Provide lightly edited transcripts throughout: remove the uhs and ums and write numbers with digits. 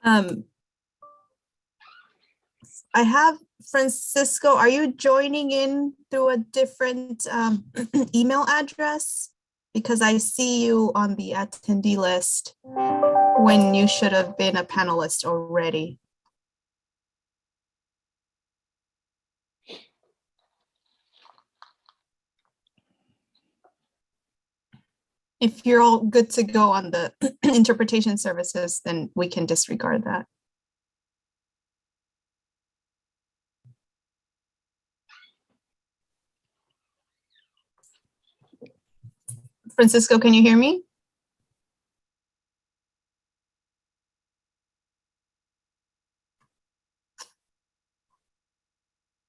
Um, I have Francisco. Are you joining in through a different email address? Because I see you on the attendee list when you should have been a panelist already. If you're all good to go on the interpretation services, then we can disregard that. Francisco, can you hear me?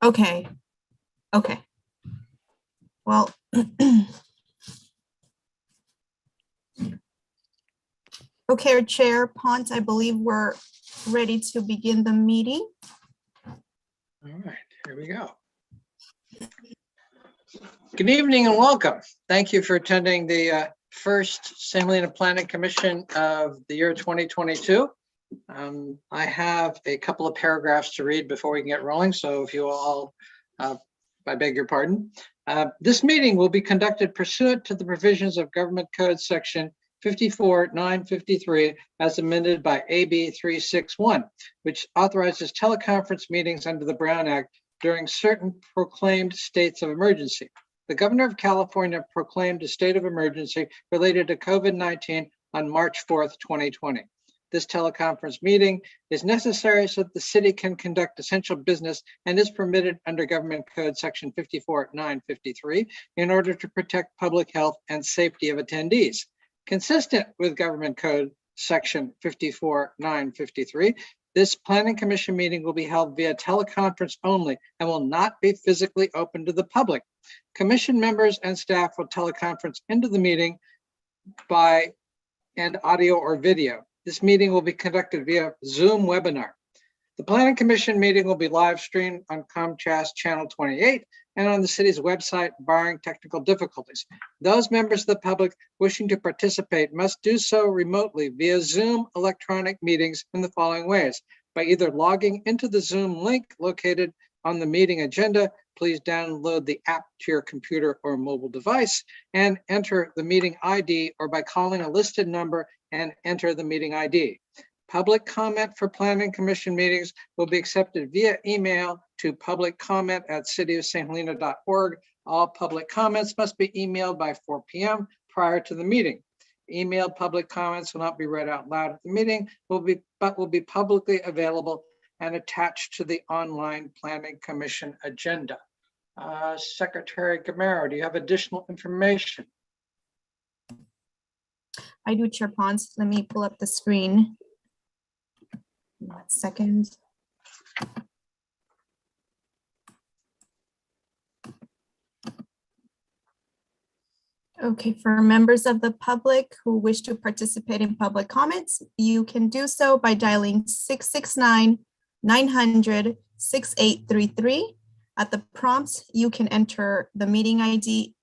Okay. Okay. Well, okay, Chair Pont, I believe we're ready to begin the meeting. All right, here we go. Good evening and welcome. Thank you for attending the first St. Helena Planning Commission of the year 2022. I have a couple of paragraphs to read before we can get rolling. So if you all, I beg your pardon. This meeting will be conducted pursuant to the provisions of Government Code Section 54-953 as amended by AB 361, which authorizes teleconference meetings under the Brown Act during certain proclaimed states of emergency. The Governor of California proclaimed a state of emergency related to COVID-19 on March 4th, 2020. This teleconference meeting is necessary so that the city can conduct essential business and is permitted under Government Code Section 54-953 in order to protect public health and safety of attendees. Consistent with Government Code Section 54-953, this Planning Commission meeting will be held via teleconference only and will not be physically open to the public. Commission members and staff will teleconference into the meeting by audio or video. This meeting will be conducted via Zoom webinar. The Planning Commission meeting will be live streamed on Comcast Channel 28 and on the city's website, barring technical difficulties. Those members of the public wishing to participate must do so remotely via Zoom electronic meetings in the following ways: by either logging into the Zoom link located on the meeting agenda. Please download the app to your computer or mobile device and enter the meeting ID, or by calling a listed number and enter the meeting ID. Public comment for Planning Commission meetings will be accepted via email to publiccomment@cityofsthelena.org. All public comments must be emailed by 4 p.m. prior to the meeting. Emailed public comments will not be read out loud at the meeting, but will be publicly available and attached to the online Planning Commission agenda. Secretary Gamero, do you have additional information? I do, Chair Pons. Let me pull up the screen. 1 second. Okay, for members of the public who wish to participate in public comments, you can do so by dialing 669-900-6833. At the prompt, you can enter the meeting ID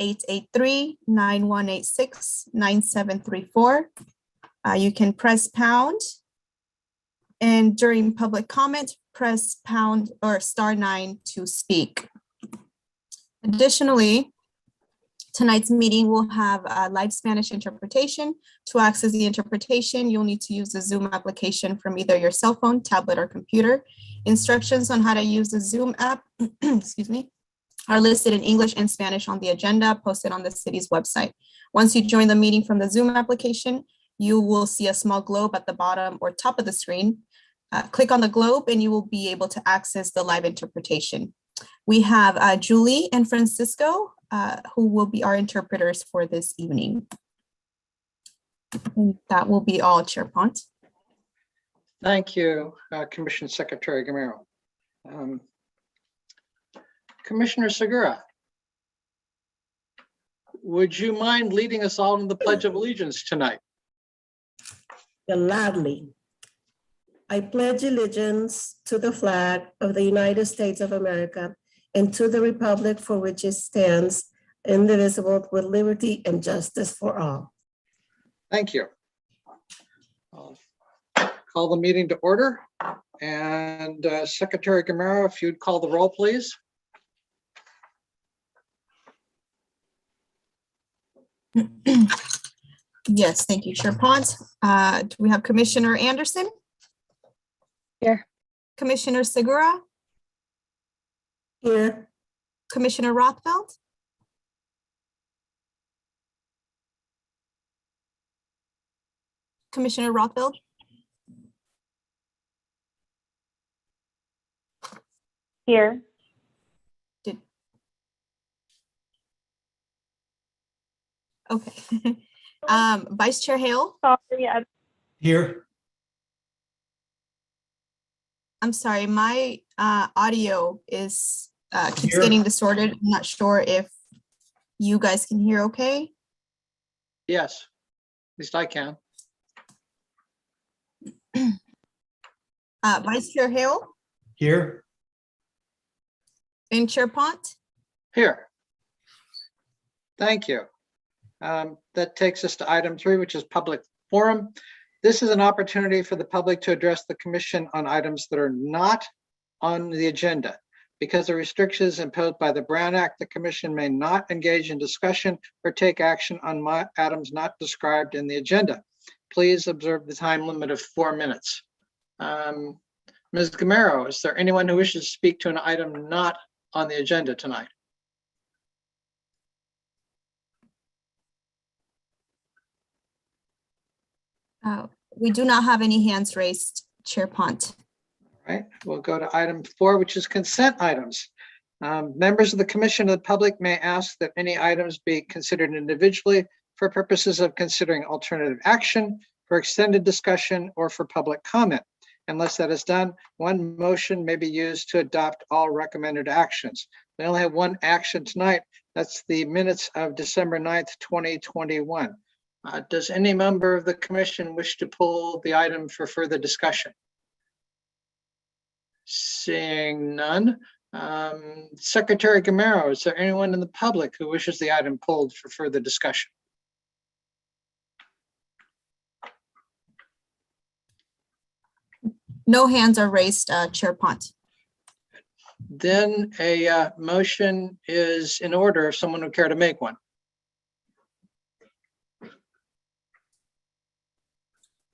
883-9186-9734. You can press pound, and during public comment, press pound or *9 to speak. Additionally, tonight's meeting will have live Spanish interpretation. To access the interpretation, you'll need to use the Zoom application from either your cell phone, tablet, or computer. Instructions on how to use the Zoom app, excuse me, are listed in English and Spanish on the agenda posted on the city's website. Once you join the meeting from the Zoom application, you will see a small globe at the bottom or top of the screen. Click on the globe and you will be able to access the live interpretation. We have Julie and Francisco, who will be our interpreters for this evening. And that will be all, Chair Pont. Thank you, Commission Secretary Gamero. Commissioner Segura, would you mind leading us all in the Pledge of Allegiance tonight? Gladly. I pledge allegiance to the flag of the United States of America and to the republic for which it stands, indivisible, with liberty and justice for all. Thank you. call the meeting to order. And Secretary Gamero, if you'd call the roll, please. Yes, thank you, Chair Pont. Do we have Commissioner Anderson? Here. Commissioner Segura? Here. Commissioner Rothfeld? Commissioner Rothfeld? Here. Okay. Vice Chair Hale? Sorry, Here. I'm sorry, my audio is keeps Here. getting distorted. I'm not sure if you guys can hear okay. Yes, at least I can. Vice Chair Hale Here. and Chair Pont? Here. Thank you. That takes us to item 3, which is public forum. This is an opportunity for the public to address the commission on items that are not on the agenda. Because of restrictions imposed by the Brown Act, the commission may not engage in discussion or take action on items not described in the agenda. Please observe the time limit of 4 minutes. Ms. Gamero, is there anyone who wishes to speak to an item not on the agenda tonight? We do not have any hands raised, Chair Pont. All right, we'll go to item 4, which is consent items. Members of the commission and the public may ask that any items be considered individually for purposes of considering alternative action, for extended discussion, or for public comment. Unless that is done, one motion may be used to adopt all recommended actions. We only have one action tonight. That's the minutes of December 9th, 2021. Does any member of the commission wish to pull the item for further discussion? Seeing none. Secretary Gamero, is there anyone in the public who wishes the item pulled for further discussion? No hands are raised, Chair Pont. Then a motion is in order if someone would care to make one.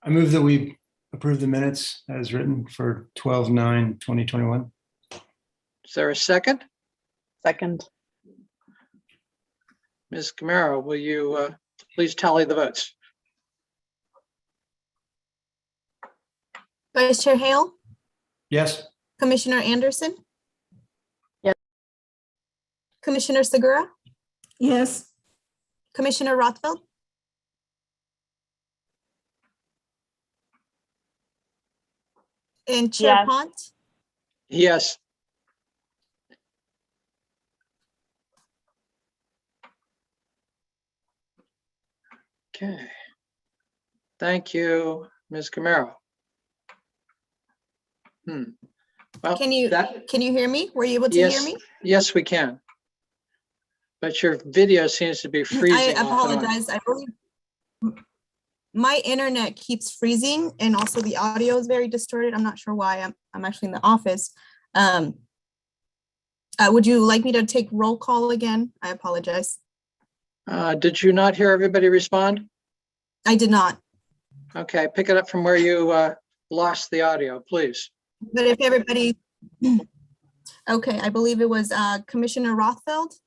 I move that we approve the minutes as written for 12/9/2021. Is there a second? second. Ms. Gamero, will you please tally the votes? Vice Chair Hale, Yes. Commissioner Anderson? Yes. Commissioner Segura, Yes. Commissioner Rothfeld? And Chair Yes. Pont? Yes. Okay. Thank you, Ms. Gamero. Well, Can you hear me? Were you able to hear Yes. me? Yes, we can. But your video seems to be I freezing. off and on. apologize. I believe my internet keeps freezing and also the audio is very distorted. I'm not sure why. I'm actually in the office. Would you like me to take roll call again? I apologize. Did you not hear everybody respond? I did not. Okay, pick it up from where you lost the audio, please. But if everybody, okay, I believe it was Commissioner Rothfeld.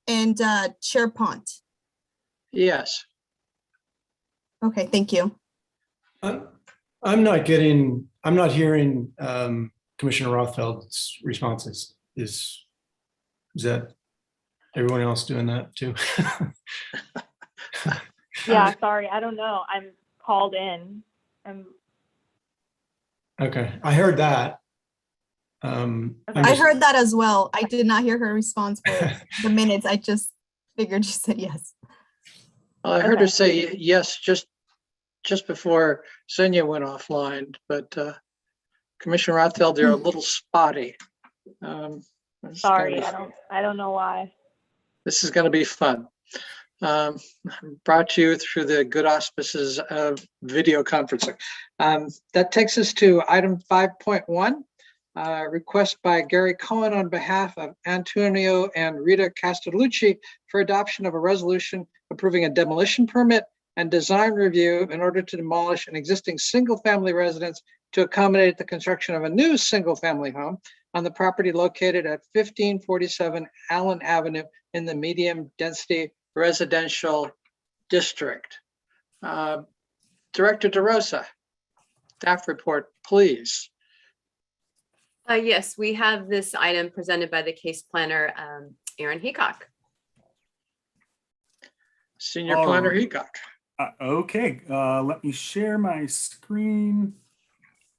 And Chair Pont. Yes. Okay, thank you. I'm not hearing Commissioner Rothfeld's responses. Is that everyone else doing that too? Yeah, sorry, I don't know. I'm called in. Okay, I heard that. I heard that as well. I did not hear her response for the minutes. I just figured she said yes. Well, I heard her Okay. say yes just before Xenia went offline, but Commissioner Rothfeld, you're a little spotty. Sorry, I don't know why. This is going to be fun. brought to you through the good auspices of video conferencing. That takes us to item 5.1, request by Gary Cohn on behalf of Antonio and Rita Castellucci for adoption of a resolution approving a demolition permit and design review in order to demolish an existing single-family residence to accommodate the construction of a new single-family home on the property located at 1547 Allen Avenue in the medium-density residential district. Director DeRosa, staff report, please. Yes, we have this item presented by the case planner, Aaron Heacock. Senior Planner Heacock. Okay, let me share my screen.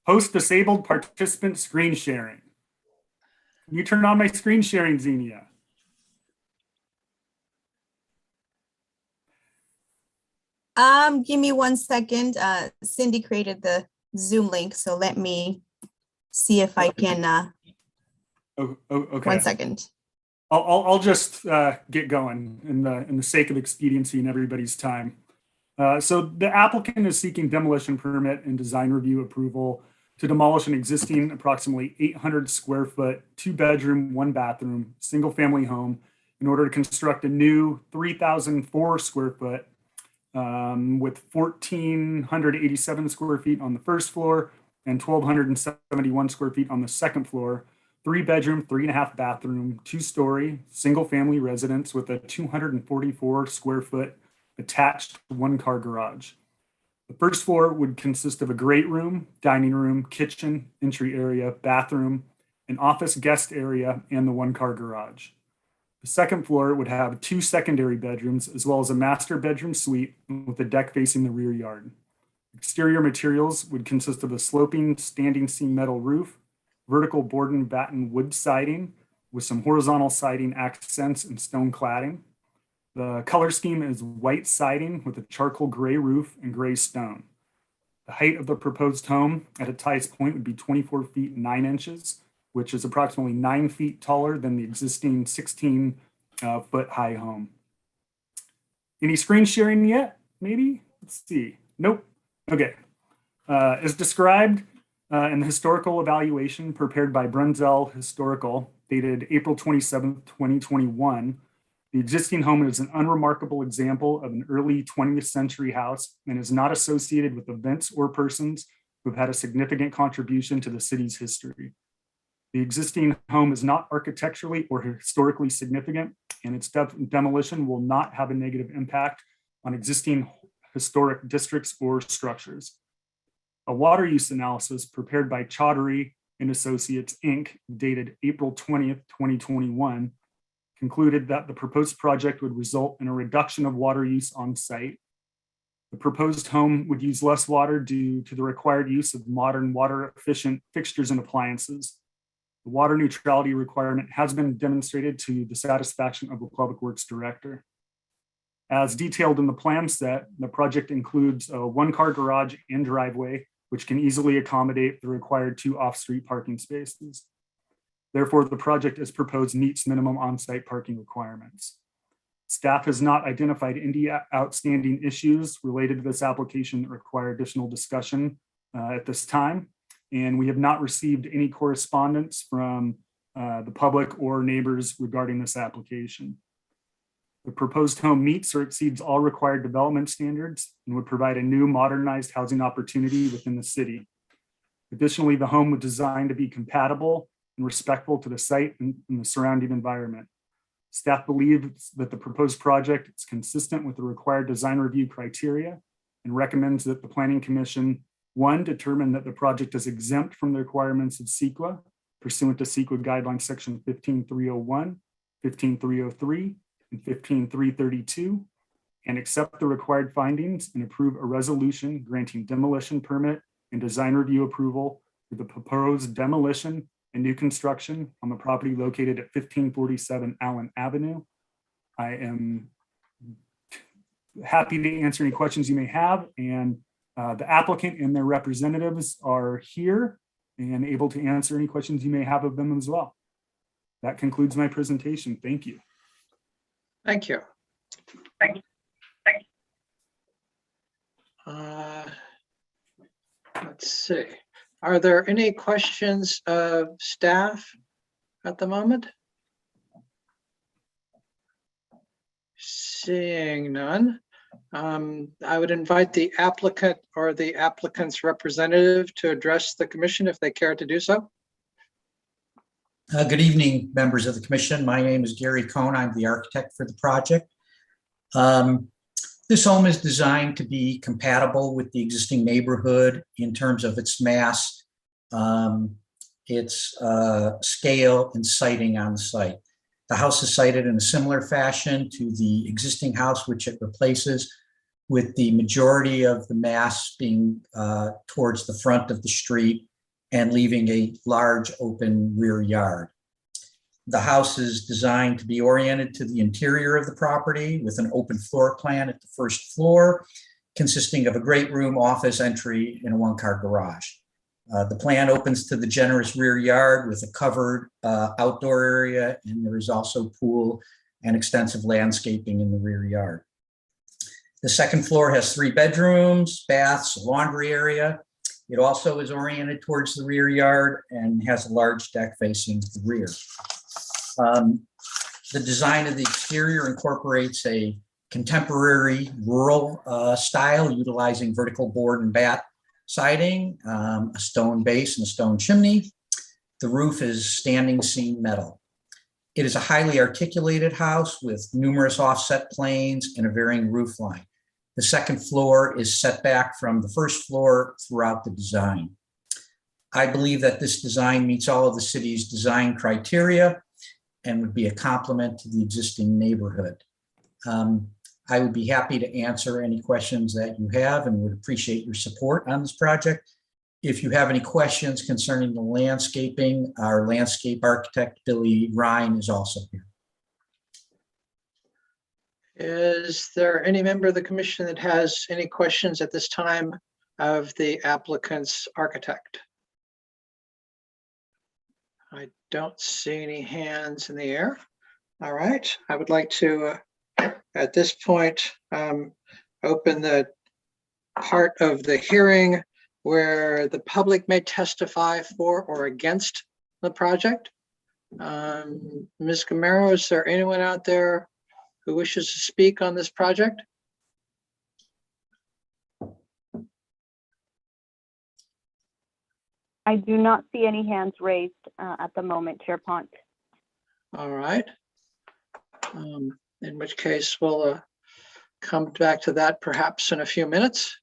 Host disabled participant screen sharing. Can you turn on my screen sharing, Xenia? Give me 1 second. Cindy created the Zoom link, so let me see if I can. Okay. 1 second. I'll just get going in the sake of expediency and everybody's time. So the applicant is seeking demolition permit and design review approval to demolish an existing approximately 800 square foot, 2-bedroom, 1-bathroom, single-family home in order to construct a new 3,004 square foot with 1,487 square feet on the first floor and 1,271 square feet on the second floor, 3-bedroom, 3.5-bathroom, 2-story, single-family residence with a 244 square foot attached 1-car garage. The first floor would consist of a great room, dining room, kitchen, entry area, bathroom, an office guest area, and the 1-car garage. The second floor would have 2 secondary bedrooms as well as a master bedroom suite with a deck facing the rear yard. Exterior materials would consist of a sloping standing seam metal roof, vertical board and batten wood siding with some horizontal siding accents and stone cladding. The color scheme is white siding with a charcoal gray roof and gray stone. The height of the proposed home at its highest point would be 24 feet 9 inches, which is approximately 9 feet taller than the existing 16 foot high home. Any screen sharing yet? Maybe? Let's see. Nope. Okay. As described in the historical evaluation prepared by Brunzell Historical, dated April 27th, 2021, the existing home is an unremarkable example of an early 20th century house and is not associated with events or persons who have had a significant contribution to the city's history. The existing home is not architecturally or historically significant, and its demolition will not have a negative impact on existing historic districts or structures. A water use analysis prepared by Chaudhary and Associates, Inc., dated April 20th, 2021, concluded that the proposed project would result in a reduction of water use on site. The proposed home would use less water due to the required use of modern water efficient fixtures and appliances. The water neutrality requirement has been demonstrated to the satisfaction of the Public Works Director. As detailed in the plan set, the project includes a 1-car garage and driveway, which can easily accommodate the required 2 off-street parking spaces. Therefore, the project as proposed meets minimum on-site parking requirements. Staff has not identified any outstanding issues related to this application that require additional discussion at this time, and we have not received any correspondence from the public or neighbors regarding this application. The proposed home meets or exceeds all required development standards and would provide a new modernized housing opportunity within the city. Additionally, the home was designed to be compatible and respectful to the site and the surrounding environment. Staff believes that the proposed project is consistent with the required design review criteria and recommends that the Planning Commission, 1, determine that the project is exempt from the requirements of CEQA pursuant to CEQA guidelines section 15301, 15303, and 15332, and accept the required findings and approve a resolution granting demolition permit and design review approval for the proposed demolition and new construction on the property located at 1547 Allen Avenue. I am happy to answer any questions you may have, and the applicant and their representatives are here and able to answer any questions you may have of them as well. That concludes my presentation. Thank you. Thank you. Let's see. Are there any questions of staff at the moment? Seeing none, I would invite the applicant or the applicant's representative to address the commission if they care to do so. Good evening, members of the commission. My name is Gary Cohn. I'm the architect for the project. This home is designed to be compatible with the existing neighborhood in terms of its mass, its scale, and siting on the site. The house is sited in a similar fashion to the existing house, which it replaces, with the majority of the mass being towards the front of the street and leaving a large open rear yard. The house is designed to be oriented to the interior of the property with an open floor plan at the first floor, consisting of a great room, office, entry, and a one-car garage. The plan opens to the generous rear yard with a covered outdoor area, and there is also pool and extensive landscaping in the rear yard. The second floor has 3 bedrooms, baths, a laundry area. It also is oriented towards the rear yard and has a large deck facing the rear. The design of the exterior incorporates a contemporary rural style utilizing vertical board and bat siding, a stone base and a stone chimney. The roof is standing seam metal. It is a highly articulated house with numerous offset planes and a varying roof line. The second floor is set back from the first floor throughout the design. I believe that this design meets all of the city's design criteria and would be a complement to the existing neighborhood. I would be happy to answer any questions that you have and would appreciate your support on this project. If you have any questions concerning the landscaping, our landscape architect, Billy Ryan, is also here. Is there any member of the commission that has any questions at this time of the applicant's architect? I don't see any hands in the air. All right, I would like to, at this point, open the part of the hearing where the public may testify for or against the project. Ms. Gamero, is there anyone out there who wishes to speak on this project? I do not see any hands raised at the moment, Chair Pont. All right. In which case we'll come back to that perhaps in a few minutes.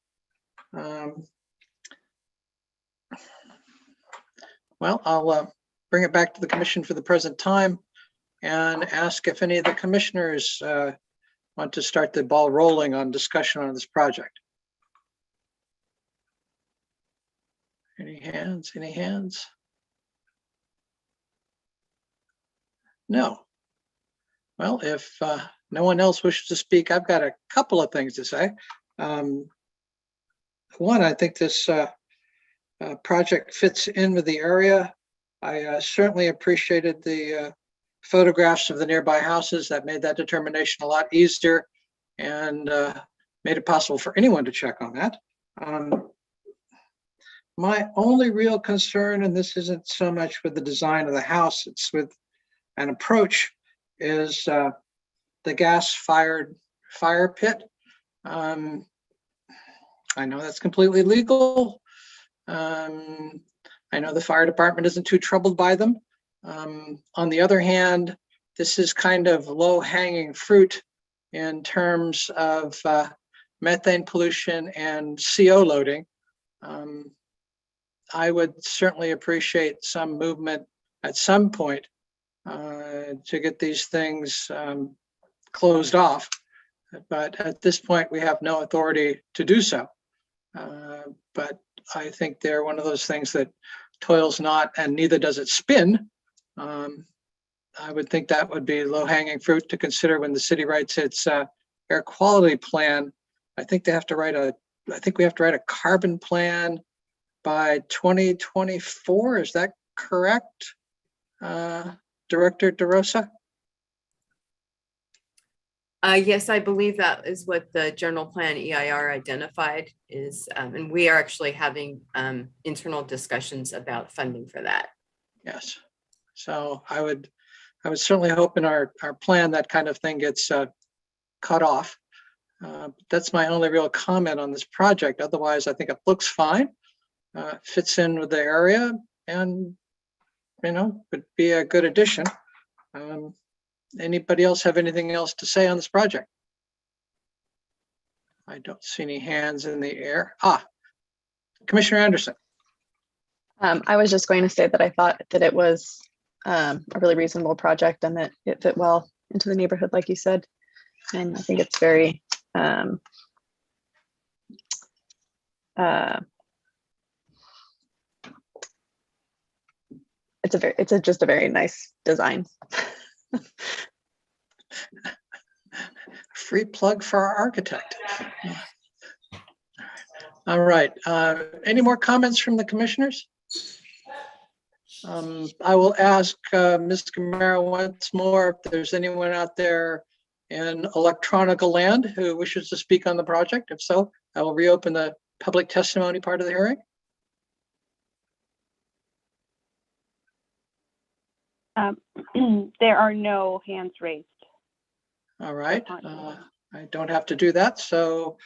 Well, I'll bring it back to the commission for the present time and ask if any of the commissioners want to start the ball rolling on discussion on this project. Any hands? Any hands? No. Well, if no one else wishes to speak, I've got a couple of things to say. One, I think this project fits in with the area. I certainly appreciated the photographs of the nearby houses that made that determination a lot easier and made it possible for anyone to check on that. My only real concern, and this isn't so much with the design of the house, it's with an approach, is the gas-fired fire pit. I know that's completely legal. I know the fire department isn't too troubled by them. On the other hand, this is kind of low-hanging fruit in terms of methane pollution and CO loading. I would certainly appreciate some movement at some point to get these things closed off. But at this point, we have no authority to do so. But I think they're one of those things that toils not and neither does it spin. I would think that would be low-hanging fruit to consider when the city writes its air quality plan. I think they have to write we have to write a carbon plan by 2024. Is that correct, Director DeRosa? Yes, I believe that is what the general plan EIR identified is, and we are actually having internal discussions about funding for that. Yes. So I would certainly hope in our plan that kind of thing gets cut off. That's my only real comment on this project. Otherwise, I think it looks fine, fits in with the area, and would be a good addition. Anybody else have anything else to say on this project? I don't see any hands in the air. Commissioner Anderson. I was just going to say that I thought that it was a really reasonable project and that it fit well into the neighborhood, like you said. And I think it's very, it's just a very nice design. Free plug for our architect. All right. Any more comments from the commissioners? I will ask Ms. Camara once more if there's anyone out there in electronic land who wishes to speak on the project. If so, I will reopen the public testimony part of the hearing. There are no hands raised. All right. I don't have to do that. So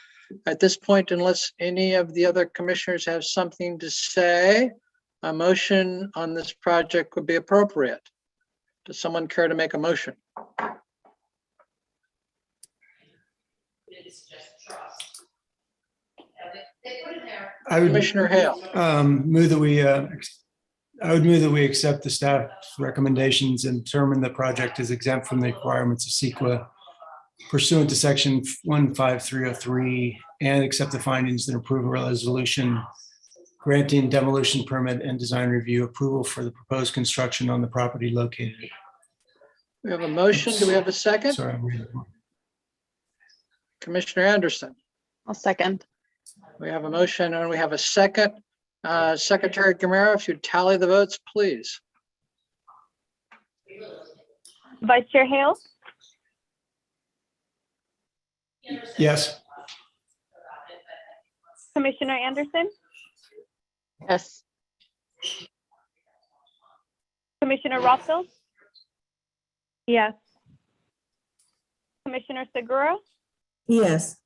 at this point, unless any of the other commissioners have something to say, a motion on this project would be appropriate. Does someone care to make a motion? I would Commissioner Hale. move that we, I would move that we accept the staff recommendations and determine the project is exempt from the requirements of CEQA pursuant to section 15303 and accept the findings and approve a resolution granting demolition permit and design review approval for the proposed construction on the property located. We have a motion. Do we have a second? Sorry, I'm reading. Commissioner Anderson. I'll second. We have a motion and we have a second. Secretary Gamera, if you tally the votes, please. Vice Chair Hale, Yes. Commissioner Anderson, Yes. Commissioner Rothfeld. Yes. Commissioner Segura Yes.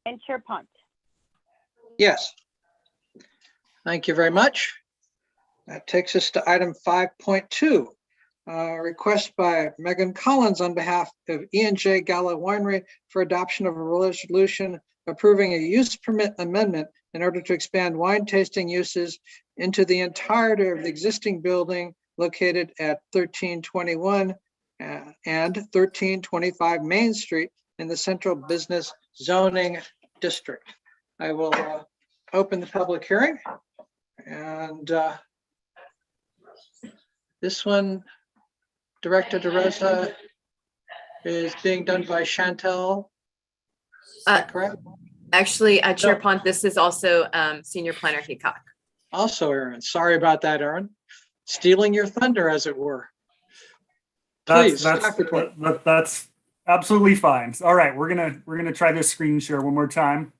and Chair Punt. Yes. Thank you very much. That takes us to item 5.2. Request by Megan Collins on behalf of E&J Gallo Winery for adoption of a resolution approving a use permit amendment in order to expand wine tasting uses into the entirety of the existing building located at 1321 and 1325 Main Street in the Central Business Zoning District. I will open the public hearing, and this one, Director DeRosa, is being done by Chantel. Is that correct? Actually, Chair Pont, this is also Senior Planner Hickok. Also, Aaron. Sorry about that, Aaron. Stealing your thunder, as it were. Please, staff report. That's absolutely fine. All right, we're gonna try this screen share one more time.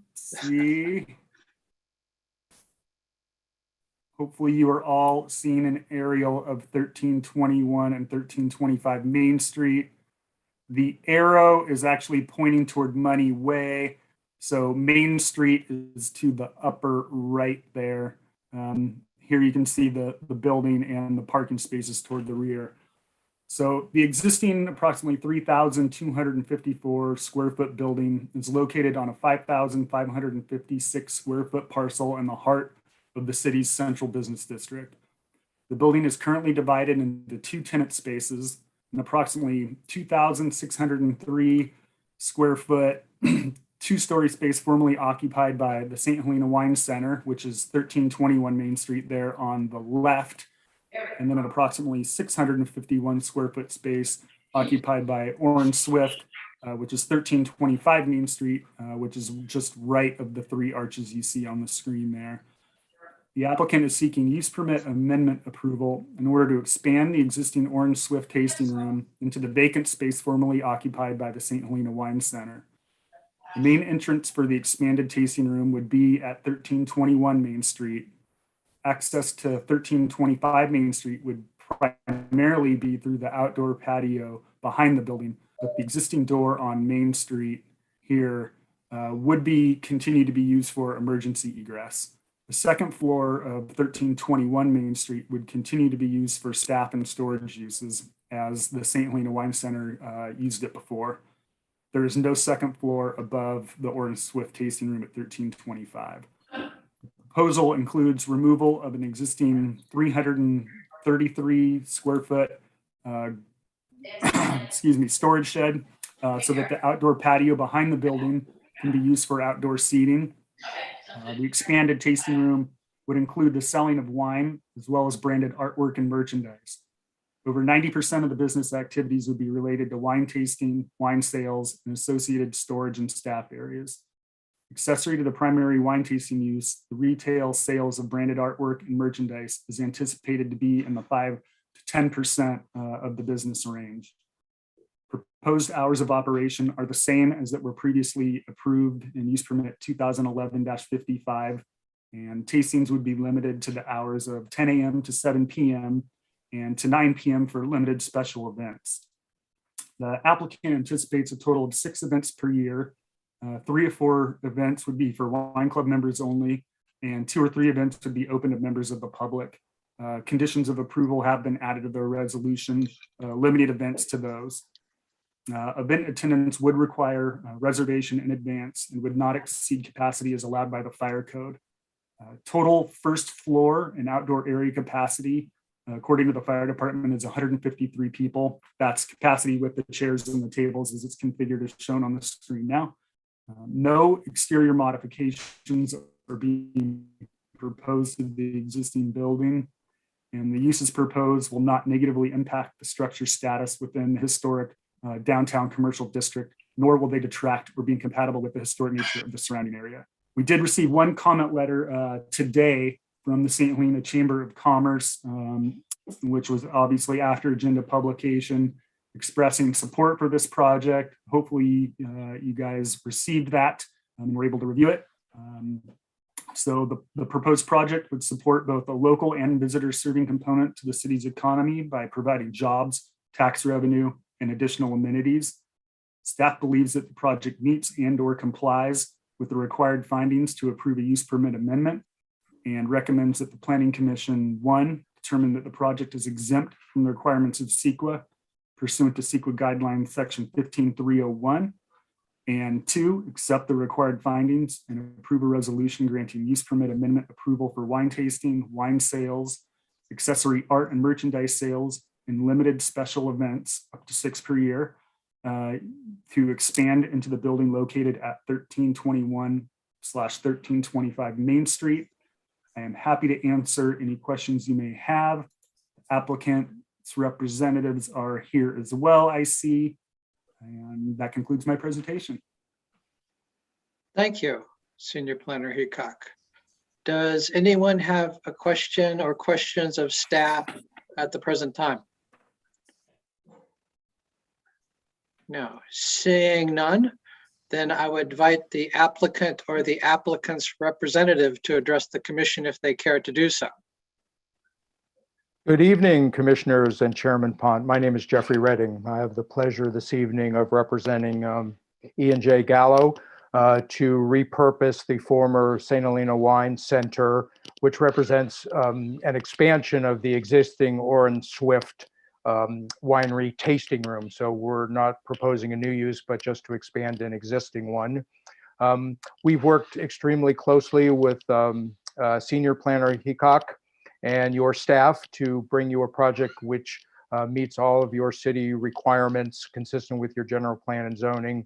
Let's see. Hopefully you are all seeing an aerial of 1321 and 1325 Main Street. The arrow is actually pointing toward Money Way. So Main Street is to the upper right there. Here you can see the building and the parking spaces toward the rear. So the existing approximately 3,254 square foot building is located on a 5,556 square foot parcel in the heart of the city's central business district. The building is currently divided into two tenant spaces, an approximately 2,603 square foot, two-story space formerly occupied by the St. Helena Wine Center, which is 1321 Main Street there on the left, and then an approximately 651 square foot space occupied by Orange Swift, which is 1325 Main Street, which is just right of the three arches you see on the screen there. The applicant is seeking use permit amendment approval in order to expand the existing Orange Swift tasting room into the vacant space formerly occupied by the St. Helena Wine Center. The main entrance for the expanded tasting room would be at 1321 Main Street. Access to 1325 Main Street would primarily be through the outdoor patio behind the building, but the existing door on Main Street here would continue to be used for emergency egress. The second floor of 1321 Main Street would continue to be used for staff and storage uses as the St. Helena Wine Center used it before. There is no second floor above the Orange Swift tasting room at 1325. The proposal includes removal of an existing 333 square foot storage shed so that the outdoor patio behind the building can be used for outdoor seating. The expanded tasting room would include the selling of wine as well as branded artwork and merchandise. Over 90% of the business activities would be related to wine tasting, wine sales, and associated storage and staff areas. Accessory to the primary wine tasting use, the retail sales of branded artwork and merchandise is anticipated to be in the 5 to 10% of the business range. Proposed hours of operation are the same as that were previously approved in use permit 2011-55, and tastings would be limited to the hours of 10 a.m. to 7 p.m. and to 9 p.m. for limited special events. The applicant anticipates a total of 6 events per year. 3 or 4 events would be for wine club members only, and 2 or 3 events would be open to members of the public. Conditions of approval have been added to the resolution, limited events to those. Event attendance would require reservation in advance and would not exceed capacity as allowed by the fire code. Total first floor and outdoor area capacity, according to the fire department, is 153 people. That's capacity with the chairs and the tables as it's configured as shown on the screen now. No exterior modifications are being proposed to the existing building, and the uses proposed will not negatively impact the structure status within the historic downtown commercial district, nor will they detract or be incompatible with the historic nature of the surrounding area. We did receive one comment letter today from the St. Helena Chamber of Commerce, which was obviously after agenda publication, expressing support for this project. Hopefully you guys received that and were able to review it. So the proposed project would support both a local and visitor serving component to the city's economy by providing jobs, tax revenue, and additional amenities. Staff believes that the project meets and/or complies with the required findings to approve a use permit amendment, and recommends that the Planning Commission, 1, determine that the project is exempt from the requirements of CEQA pursuant to CEQA guidelines section 15301, and 2, accept the required findings and approve a resolution granting use permit amendment approval for wine tasting, wine sales, accessory art and merchandise sales, and limited special events up to 6 per year to expand into the building located at 1321/1325 Main Street. I am happy to answer any questions you may have. Applicant's representatives are here as well, I see. And that concludes my presentation. Thank you, Senior Planner Hickok. Does anyone have a question or questions of staff at the present time? No, seeing none, then I would invite the applicant or the applicant's representative to address the commission if they care to do so. Good evening, Commissioners and Chairman Pont. My name is Jeffrey Redding. I have the pleasure this evening of representing E&J Gallo to repurpose the former St. Helena Wine Center, which represents an expansion of the existing Orange Swift winery tasting room. So we're not proposing a new use, but just to expand an existing one. We've worked extremely closely with Senior Planner Hickok and your staff to bring you a project which meets all of your city requirements consistent with your general plan and zoning.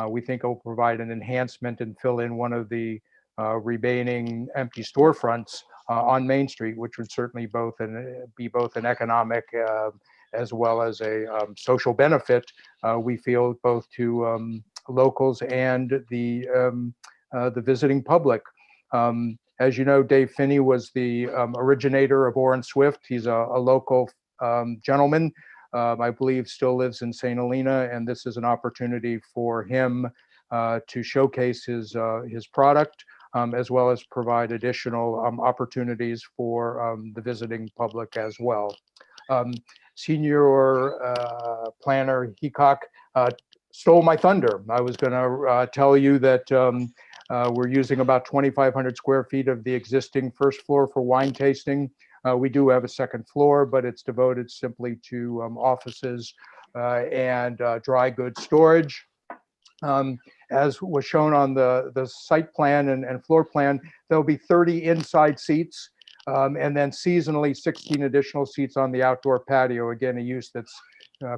We think it will provide an enhancement and fill in one of the remaining empty storefronts on Main Street, which would certainly be both an economic as well as a social benefit, we feel, both to locals and the visiting public. As you know, Dave Finney was the originator of Orr and Swift. He's a local gentleman, I believe still lives in St. Helena, and this is an opportunity for him to showcase his product, as well as provide additional opportunities for the visiting public as well. Senior planner Heacock stole my thunder. I was going to tell you that we're using about 2,500 square feet of the existing first floor for wine tasting. We do have a second floor, but it's devoted simply to offices and dry goods storage. As was shown on the site plan and floor plan, there'll be 30 inside seats, and then seasonally 16 additional seats on the outdoor patio. Again, a use that's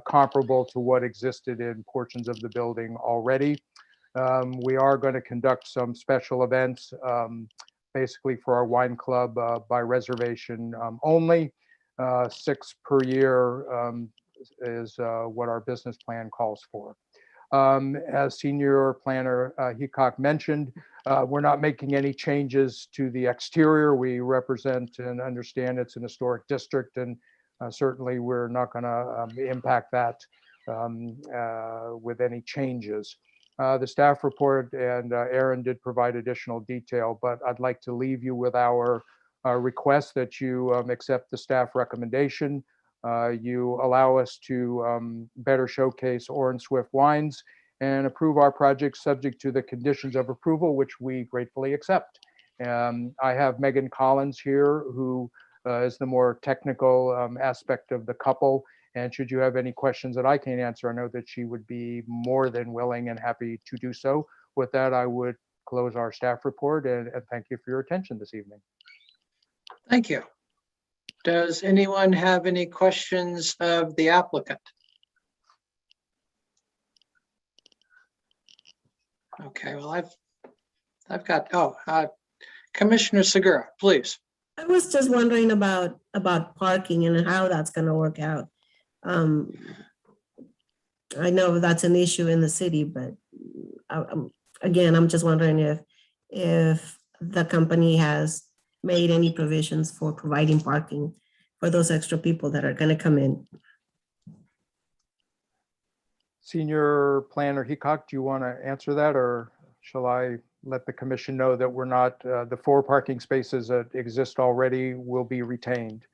comparable to what existed in portions of the building already. We are going to conduct some special events, basically for our wine club by reservation only. 6 per year is what our business plan calls for. As senior planner Heacock mentioned, we're not making any changes to the exterior. We represent and understand it's an historic district, and certainly we're not going to impact that with any changes. The staff report and Aaron did provide additional detail, but I'd like to leave you with our request that you accept the staff recommendation. You allow us to better showcase Orr and Swift wines and approve our project subject to the conditions of approval, which we gratefully accept. I have Megan Collins here, who is the more technical aspect of the couple. And should you have any questions that I can answer, I know that she would be more than willing and happy to do so. With that, I would close our staff report and thank you for your attention this evening. Thank you. Does anyone have any questions of the applicant? Okay, well, I've got, Commissioner Segura, please. I was just wondering about parking and how that's going to work out. I know that's an issue in the city, but again, I'm just wondering if the company has made any provisions for providing parking for those extra people that are going to come in. Senior Planner Heacock, do you want to answer that, or shall I let the commission know that we're not, the 4 parking spaces that exist already will be retained?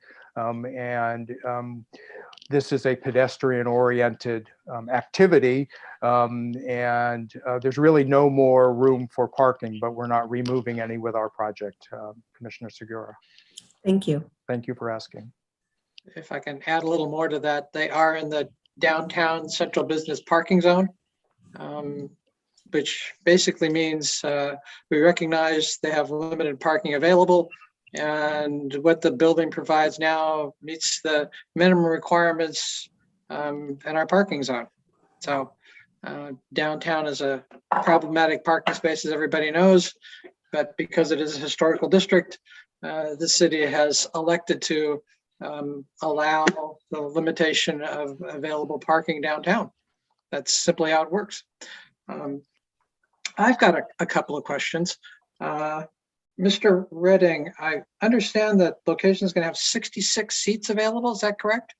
This is a pedestrian-oriented activity, and there's really no more room for parking, but we're not removing any with our project. Commissioner Segura. Thank you. Thank you for asking. If I can add a little more to that, they are in the downtown central business parking zone, which basically means we recognize they have limited parking available, and what the building provides now meets the minimum requirements in our parking zone. So downtown is a problematic parking space, as everybody knows, but because it is a historical district, the city has elected to allow the limitation of available parking downtown. That's simply how it works. I've got a couple of questions. Mr. Redding, I understand that location is going to have 66 seats available. Is that correct?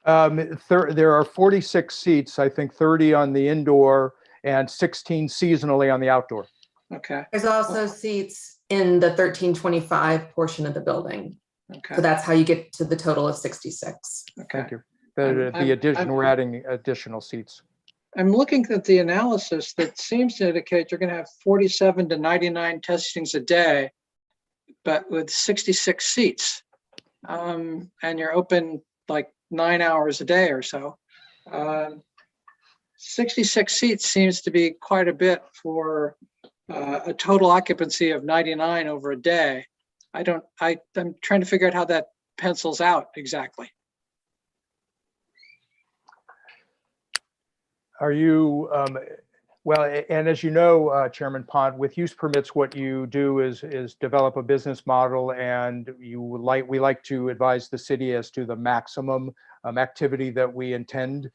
There are 46 seats, I think 30 on the indoor and 16 seasonally on the outdoor. Okay. There's also seats in the 1325 portion of the building. Okay. So that's how you get to the total of 66. Okay. Thank you. The addition, we're adding additional seats. I'm looking at the analysis that seems to indicate you're going to have 47 to 99 testings a day, but with 66 seats, and you're open like 9 hours a day or so. 66 seats seems to be quite a bit for a total occupancy of 99 over a day. I'm trying to figure out how that pencils out exactly. Are you, well, and as you know, Chairman Pont, with use permits, what you do is develop a business model, and we like to advise the city as to the maximum activity that we intend.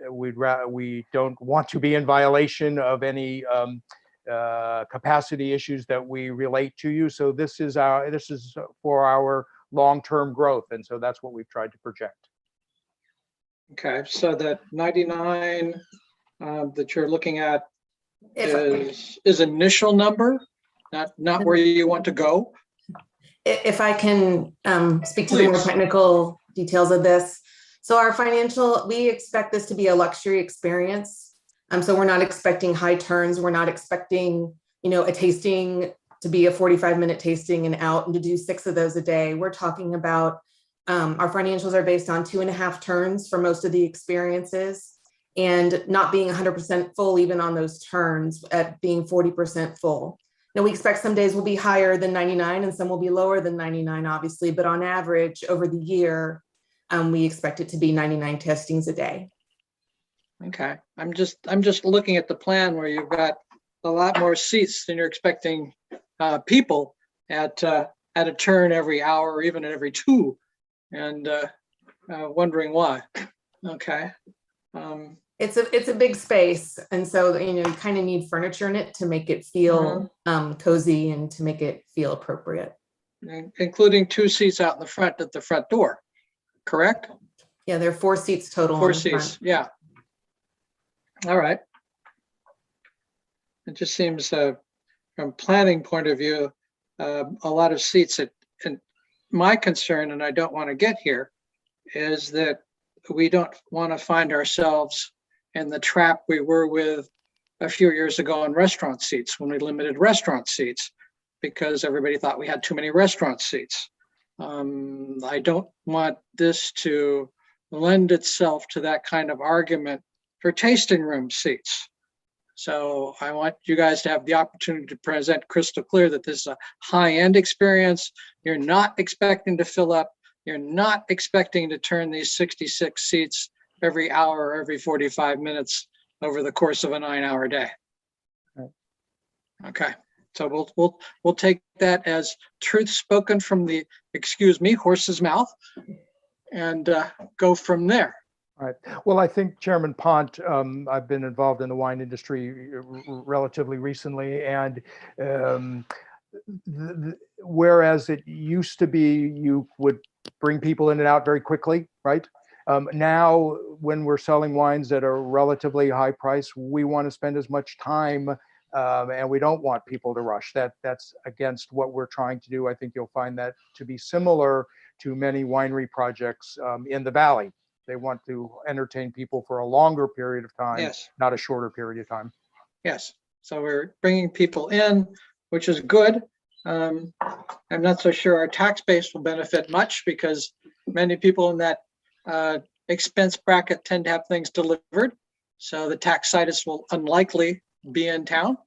We don't want to be in violation of any capacity issues that we relate to you. So this is for our long-term growth. And so that's what we've tried to project. Okay, so that 99 that you're looking at is initial number, not where you want to go? If I can speak to the more Please. technical details of this. So our financial, we expect this to be a luxury experience. So we're not expecting high turns. We're not expecting, a tasting to be a 45-minute tasting and out and to do 6 of those a day. We're talking about our financials are based on 2.5 turns for most of the experiences and not being 100% full even on those turns at being 40% full. Now we expect some days will be higher than 99 and some will be lower than 99, obviously, but on average over the year, we expect it to be 99 testings a day. Okay, I'm just looking at the plan where you've got a lot more seats than you're expecting people at a turn every hour or even at every 2, and wondering why. Okay. It's a big space, and so you kind of need furniture in it to make it feel cozy and to make it feel appropriate. Including 2 seats out in the front at the front door, correct? Yeah, there are 4 seats total. 4 on the front. seats, yeah. All right. It just seems from planning point of view, a lot of seats. And my concern, and I don't want to get here, is that we don't want to find ourselves in the trap we were with a few years ago on restaurant seats when we limited restaurant seats because everybody thought we had too many restaurant seats. I don't want this to lend itself to that kind of argument for tasting room seats. So I want you guys to have the opportunity to present crystal clear that this is a high-end experience. You're not expecting to fill up. You're not expecting to turn these 66 seats every hour or every 45 minutes over the course of a 9-hour day. Okay, so we'll take that as truth spoken from the, excuse me, horse's mouth, and go from there. All right. Well, I think Chairman Pont, I've been involved in the wine industry relatively recently, and whereas it used to be you would bring people in and out very quickly, right? Now, when we're selling wines at a relatively high price, we want to spend as much time, and we don't want people to rush. That's against what we're trying to do. I think you'll find that to be similar to many winery projects in the Valley. They want to entertain people for a longer period of time, Yes. not a shorter period of time. Yes, so we're bringing people in, which is good. I'm not so sure our tax base will benefit much because many people in that expense bracket tend to have things delivered. So the tax situs will unlikely be in town.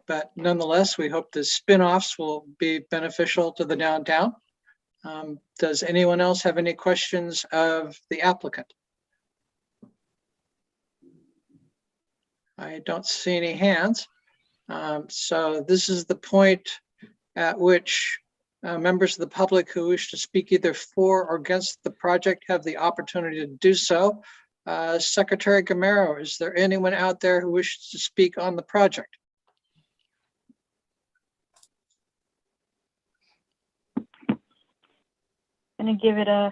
But nonetheless, we hope the spin-offs will be beneficial to the downtown. Does anyone else have any questions of the applicant? I don't see any hands. So this is the point at which members of the public who wish to speak either for or against the project have the opportunity to do so. Secretary Gamero, is there anyone out there who wishes to speak on the project? Gonna give it a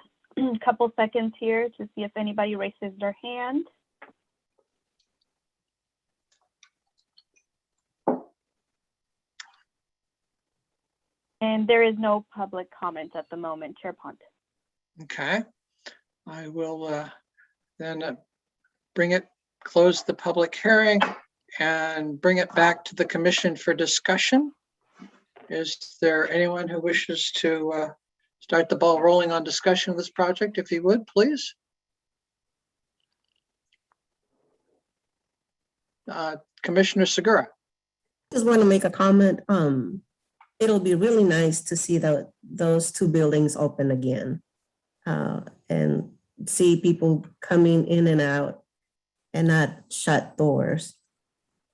couple seconds here to see if anybody raises their hand. And there is no public comment at the moment, Chair Pont. Okay, I will then close the public hearing and bring it back to the commission for discussion. Is there anyone who wishes to start the ball rolling on discussion of this project, if you would, please? Commissioner Segura. Just want to make a comment. It'll be really nice to see those 2 buildings open again, and see people coming in and out and not shut doors.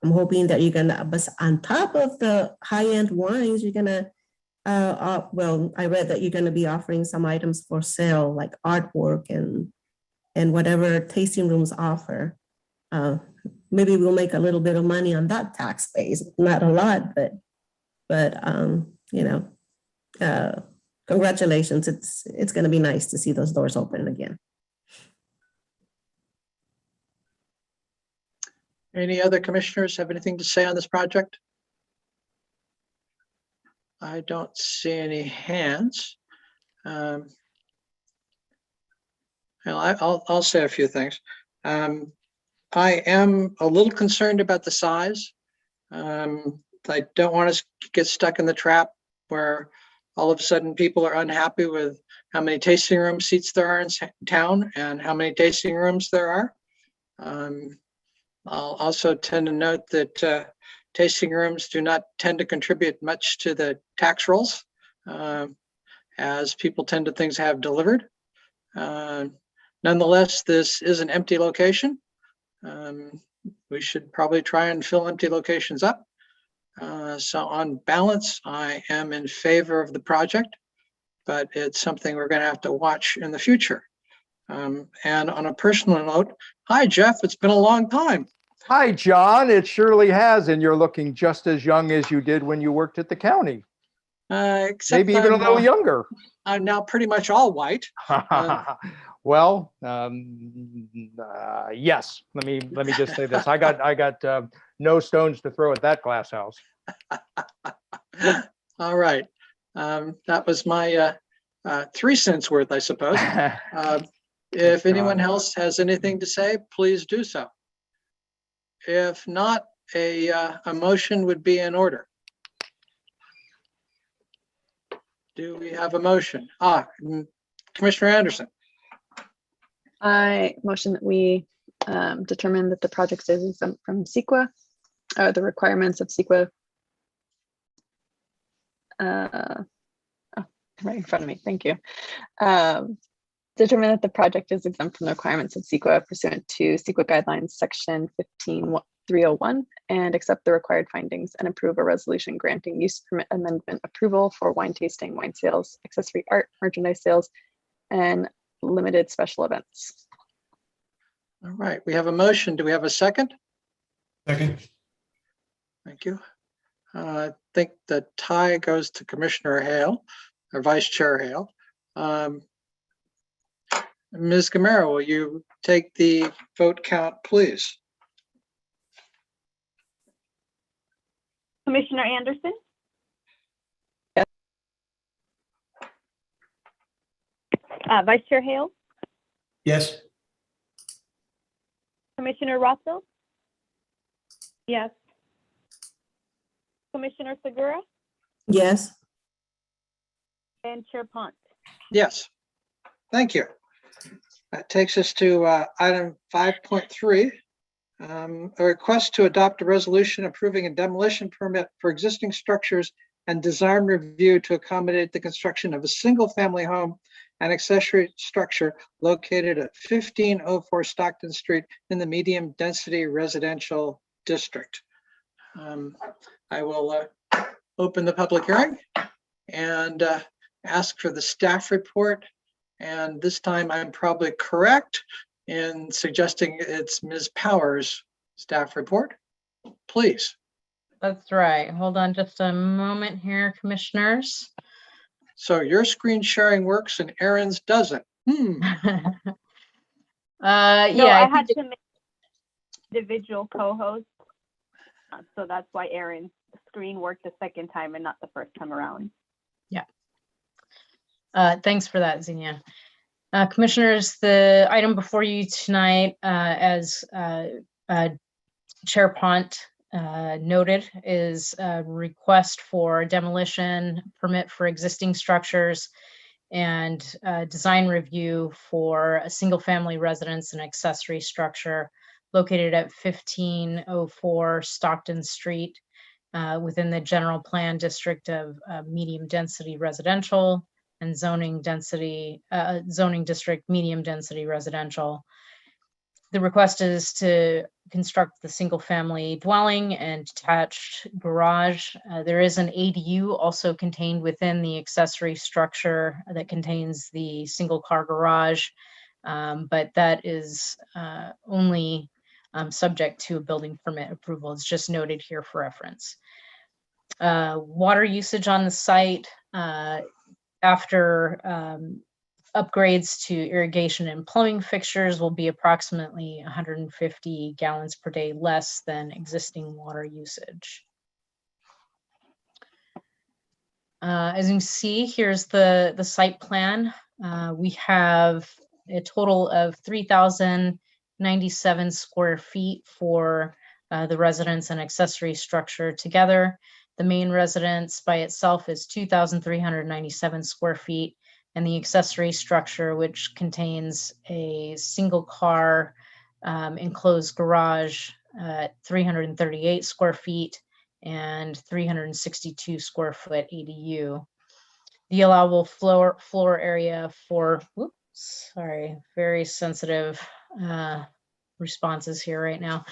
I'm hoping that you're gonna, but on top of the high-end wines, you're gonna, well, I read that you're gonna be offering some items for sale, like artwork and whatever tasting rooms offer. maybe we'll make a little bit of money on that tax base, not a lot, but you know, congratulations. It's going to be nice to see those doors open again. Any other commissioners have anything to say on this project? I don't see any hands. Well, I'll say a few things. I am a little concerned about the size. I don't want us to get stuck in the trap where all of a sudden people are unhappy with how many tasting room seats there are in town and how many tasting rooms there are. I'll also tend to note that tasting rooms do not tend to contribute much to the tax rolls, as people tend to things have delivered. Nonetheless, this is an empty location. We should probably try and fill empty locations up. So on balance, I am in favor of the project, but it's something we're going to have to watch in the future. And on a personal note, hi, Jeff, it's been a long time. Hi, John. It surely has, and you're looking just as young as you did when you worked at the county. Except Maybe even a little younger. I'm now pretty much all white. Well, yes. Let me just say this. I got no stones to throw at that glass house. All right. That was my 3 cents worth, I suppose. If anyone else has anything to say, please do so. If not, a motion would be in order. Do we have a motion? Commissioner Anderson. I motion that we determine that the project is exempt from CEQA, the requirements of CEQA. Right in front of me, thank you. Determine that the project is exempt from the requirements of CEQA pursuant to CEQA guidelines section 15301 and accept the required findings and approve a resolution granting use permit amendment approval for wine tasting, wine sales, accessory art, merchandise sales, and limited special events. All right, we have a motion. Do we have a second? Second. Thank you. I think the tie goes to Commissioner Hale, or Vice Chair Hale. Ms. Gamera, will you take the vote count, please? Commissioner Anderson? Yes. Vice Chair Hale? Yes. Commissioner Rothfeld? Yes. Commissioner Segura Yes. and Chair Pont? Yes. Thank you. That takes us to item 5.3, a request to adopt a resolution approving a demolition permit for existing structures and design review to accommodate the construction of a single-family home and accessory structure located at 1504 Stockton Street in the medium-density residential district. I will open the public hearing and ask for the staff report. And this time I'm probably correct in suggesting it's Ms. Powers' staff report. Please. That's right. Hold on just a moment here, commissioners. So your screen sharing works and Aaron's doesn't. Yeah, I had to make individual co-host, so that's why Aaron's screen worked the second time and not the first time around. Yeah. Thanks for that, Xenia. Commissioners, the item before you tonight, as Chair Pont noted, is a request for demolition permit for existing structures and design review for a single family residence and accessory structure located at 1504 Stockton Street within the general plan district of medium density residential and zoning district medium density residential. The request is to construct the single family dwelling and detached garage. There is an ADU also contained within the accessory structure that contains the single car garage, but that is only subject to a building permit approval. It's just noted here for reference. Water usage on the site after upgrades to irrigation and plumbing fixtures will be approximately 150 gallons per day less than existing water usage. As you can see, here's the site plan. We have a total of 3,097 square feet for the residence and accessory structure together. The main residence by itself is 2,397 square feet, and the accessory structure, which contains a single car enclosed garage, 338 square feet, and 362 square foot ADU. The allowable floor area for, whoops, sorry, very sensitive responses here right now.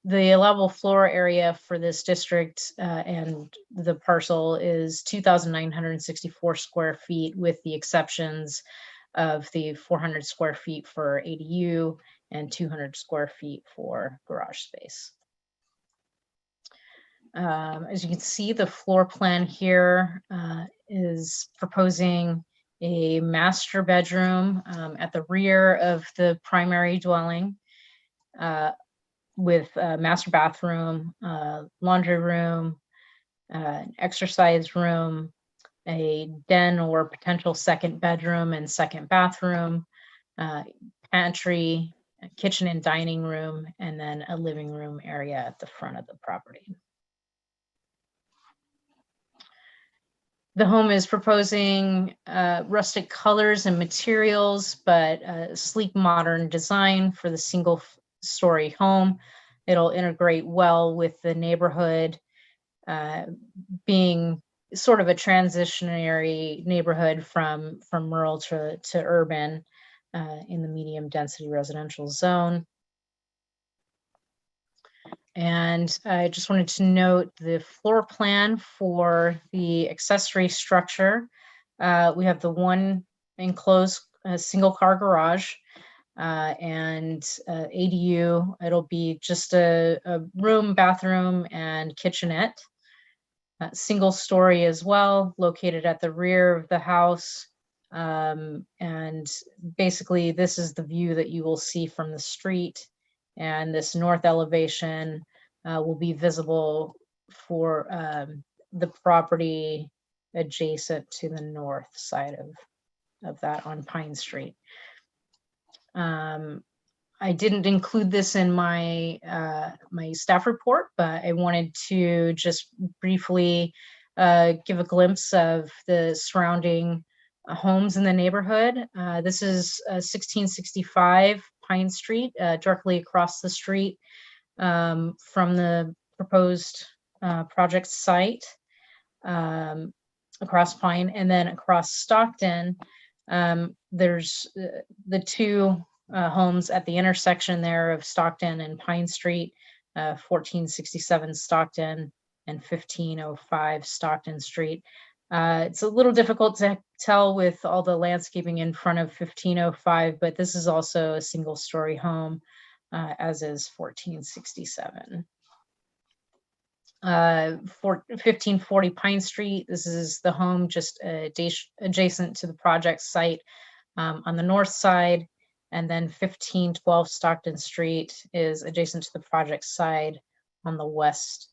The allowable floor area for this district and the parcel is 2,964 square feet, with the exceptions of the 400 square feet for ADU and 200 square feet for garage space. As you can see, the floor plan here is proposing a master bedroom at the rear of the primary dwelling with a master bathroom, laundry room, an exercise room, a den or potential second bedroom and second bathroom, pantry, a kitchen and dining room, and then a living room area at the front of the property. The home is proposing rustic colors and materials, but a sleek modern design for the single-story home. It'll integrate well with the neighborhood, being sort of a transitionary neighborhood from rural to urban in the medium density residential zone. And I just wanted to note the floor plan for the accessory structure. We have the one enclosed single car garage and ADU. It'll be just a room, bathroom, and kitchenette. Single story as well, located at the rear of the house. And basically this is the view that you will see from the street. And this north elevation will be visible for the property adjacent to the north side of that on Pine Street. I didn't include this in my my staff report, but I wanted to just briefly give a glimpse of the surrounding homes in the neighborhood. This is 1665 Pine Street, directly across the street from the proposed project site, across Pine, and then across Stockton. There's the two homes at the intersection there of Stockton and Pine Street, 1467 Stockton and 1505 Stockton Street. It's a little difficult to tell with all the landscaping in front of 1505, but this is also a single story home, as is 1467. 1540 Pine Street, this is the home just adjacent to the project site on the north side, and then 1512 Stockton Street is adjacent to the project side on the west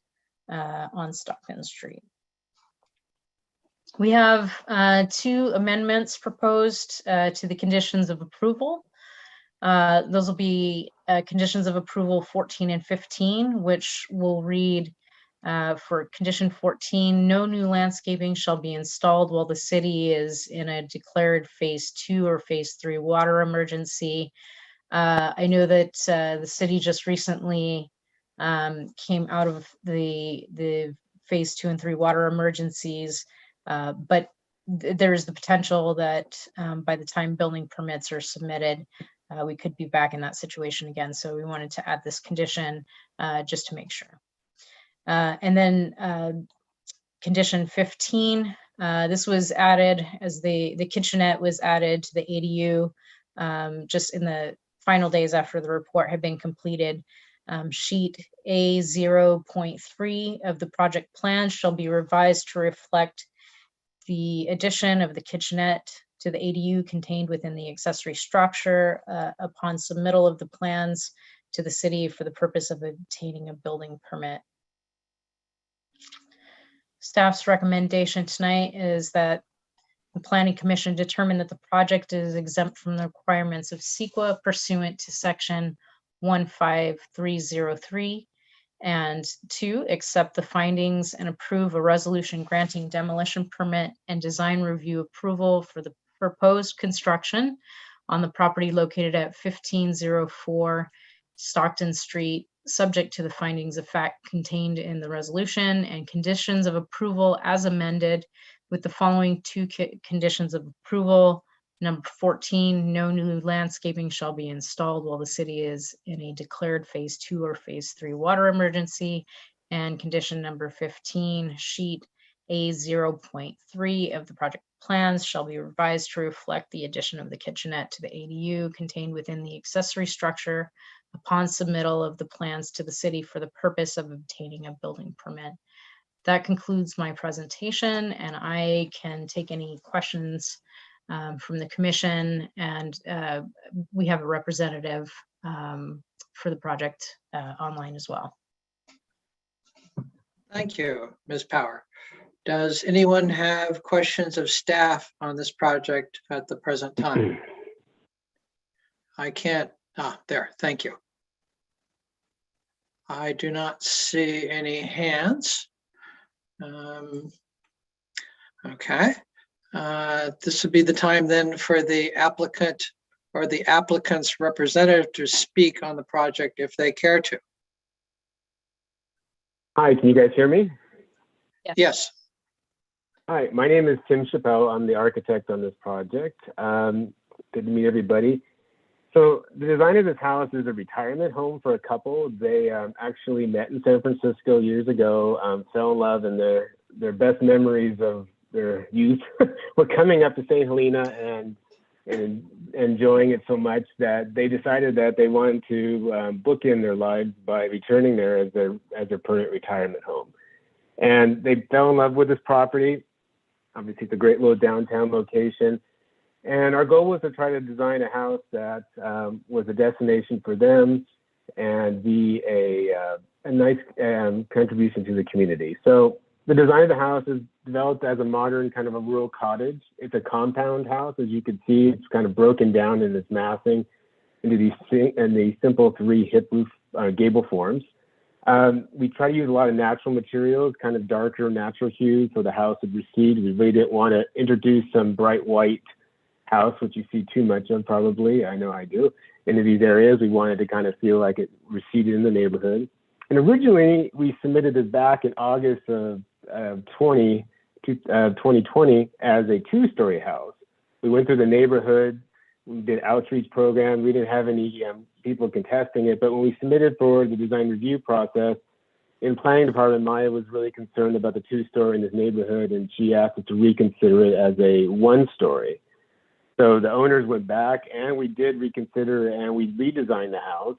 on Stockton Street. We have two amendments proposed to the conditions of approval. Those will be conditions of approval 14 and 15, which will read for condition 14, no new landscaping shall be installed while the city is in a declared phase 2 or phase 3 water emergency. I know that the city just recently came out of the phase 2 and 3 water emergencies, but there is the potential that by the time building permits are submitted, we could be back in that situation again. So we wanted to add this condition just to make sure. And then condition 15, this was added as the kitchenette was added to the ADU just in the final days after the report had been completed. Sheet A0.3 of the project plan shall be revised to reflect the addition of the kitchenette to the ADU contained within the accessory structure upon submittal of the plans to the city for the purpose of obtaining a building permit. Staff's recommendation tonight is that the Planning Commission determine that the project is exempt from the requirements of CEQA pursuant to section 15303, and 2, accept the findings and approve a resolution granting demolition permit and design review approval for the proposed construction on the property located at 1504 Stockton Street, subject to the findings of fact contained in the resolution and conditions of approval as amended, with the following 2 conditions of approval. Number 14, no new landscaping shall be installed while the city is in a declared phase 2 or phase 3 water emergency. And condition number 15, sheet A0.3 of the project plans shall be revised to reflect the addition of the kitchenette to the ADU contained within the accessory structure upon submittal of the plans to the city for the purpose of obtaining a building permit. That concludes my presentation, and I can take any questions from the commission, and we have a representative for the project online as well. Thank you, Ms. Power. Does anyone have questions of staff on this project at the present time? I can't, there, thank you. I do not see any hands. Okay. This would be the time then for the applicant or the applicant's representative to speak on the project if they care to. Hi, can you guys hear me? Yes. Hi, my name is Tim Chappelle. I'm the architect on this project. Good to meet everybody. So the design of this house is a retirement home for a couple. They actually met in San Francisco years ago, fell in love, and their best memories of their youth were coming up to St. Helena and enjoying it so much that they decided that they wanted to bookend their lives by returning there as their permanent retirement home. And they fell in love with this property. Obviously, it's a great little downtown location. And our goal was to try to design a house that was a destination for them and be a nice contribution to the community. So the design of the house is developed as a modern kind of a rural cottage. It's a compound house. As you can see, it's kind of broken down in its massing into these simple 3 hip roof gable forms. We try to use a lot of natural materials, kind of darker natural hues, so the house would recede. We really didn't want to introduce some bright white house, which you see too much of probably, I know I do, into these areas. We wanted to kind of feel like it receded in the neighborhood. And originally, we submitted this back in August of 2020 as a 2-story house. We went through the neighborhood, we did outreach program, we didn't have any people contesting it, but when we submitted for the design review process, in planning department, Maya was really concerned about the 2-story in this neighborhood, and she asked us to reconsider it as a 1-story. So the owners went back and we did reconsider and we redesigned the house,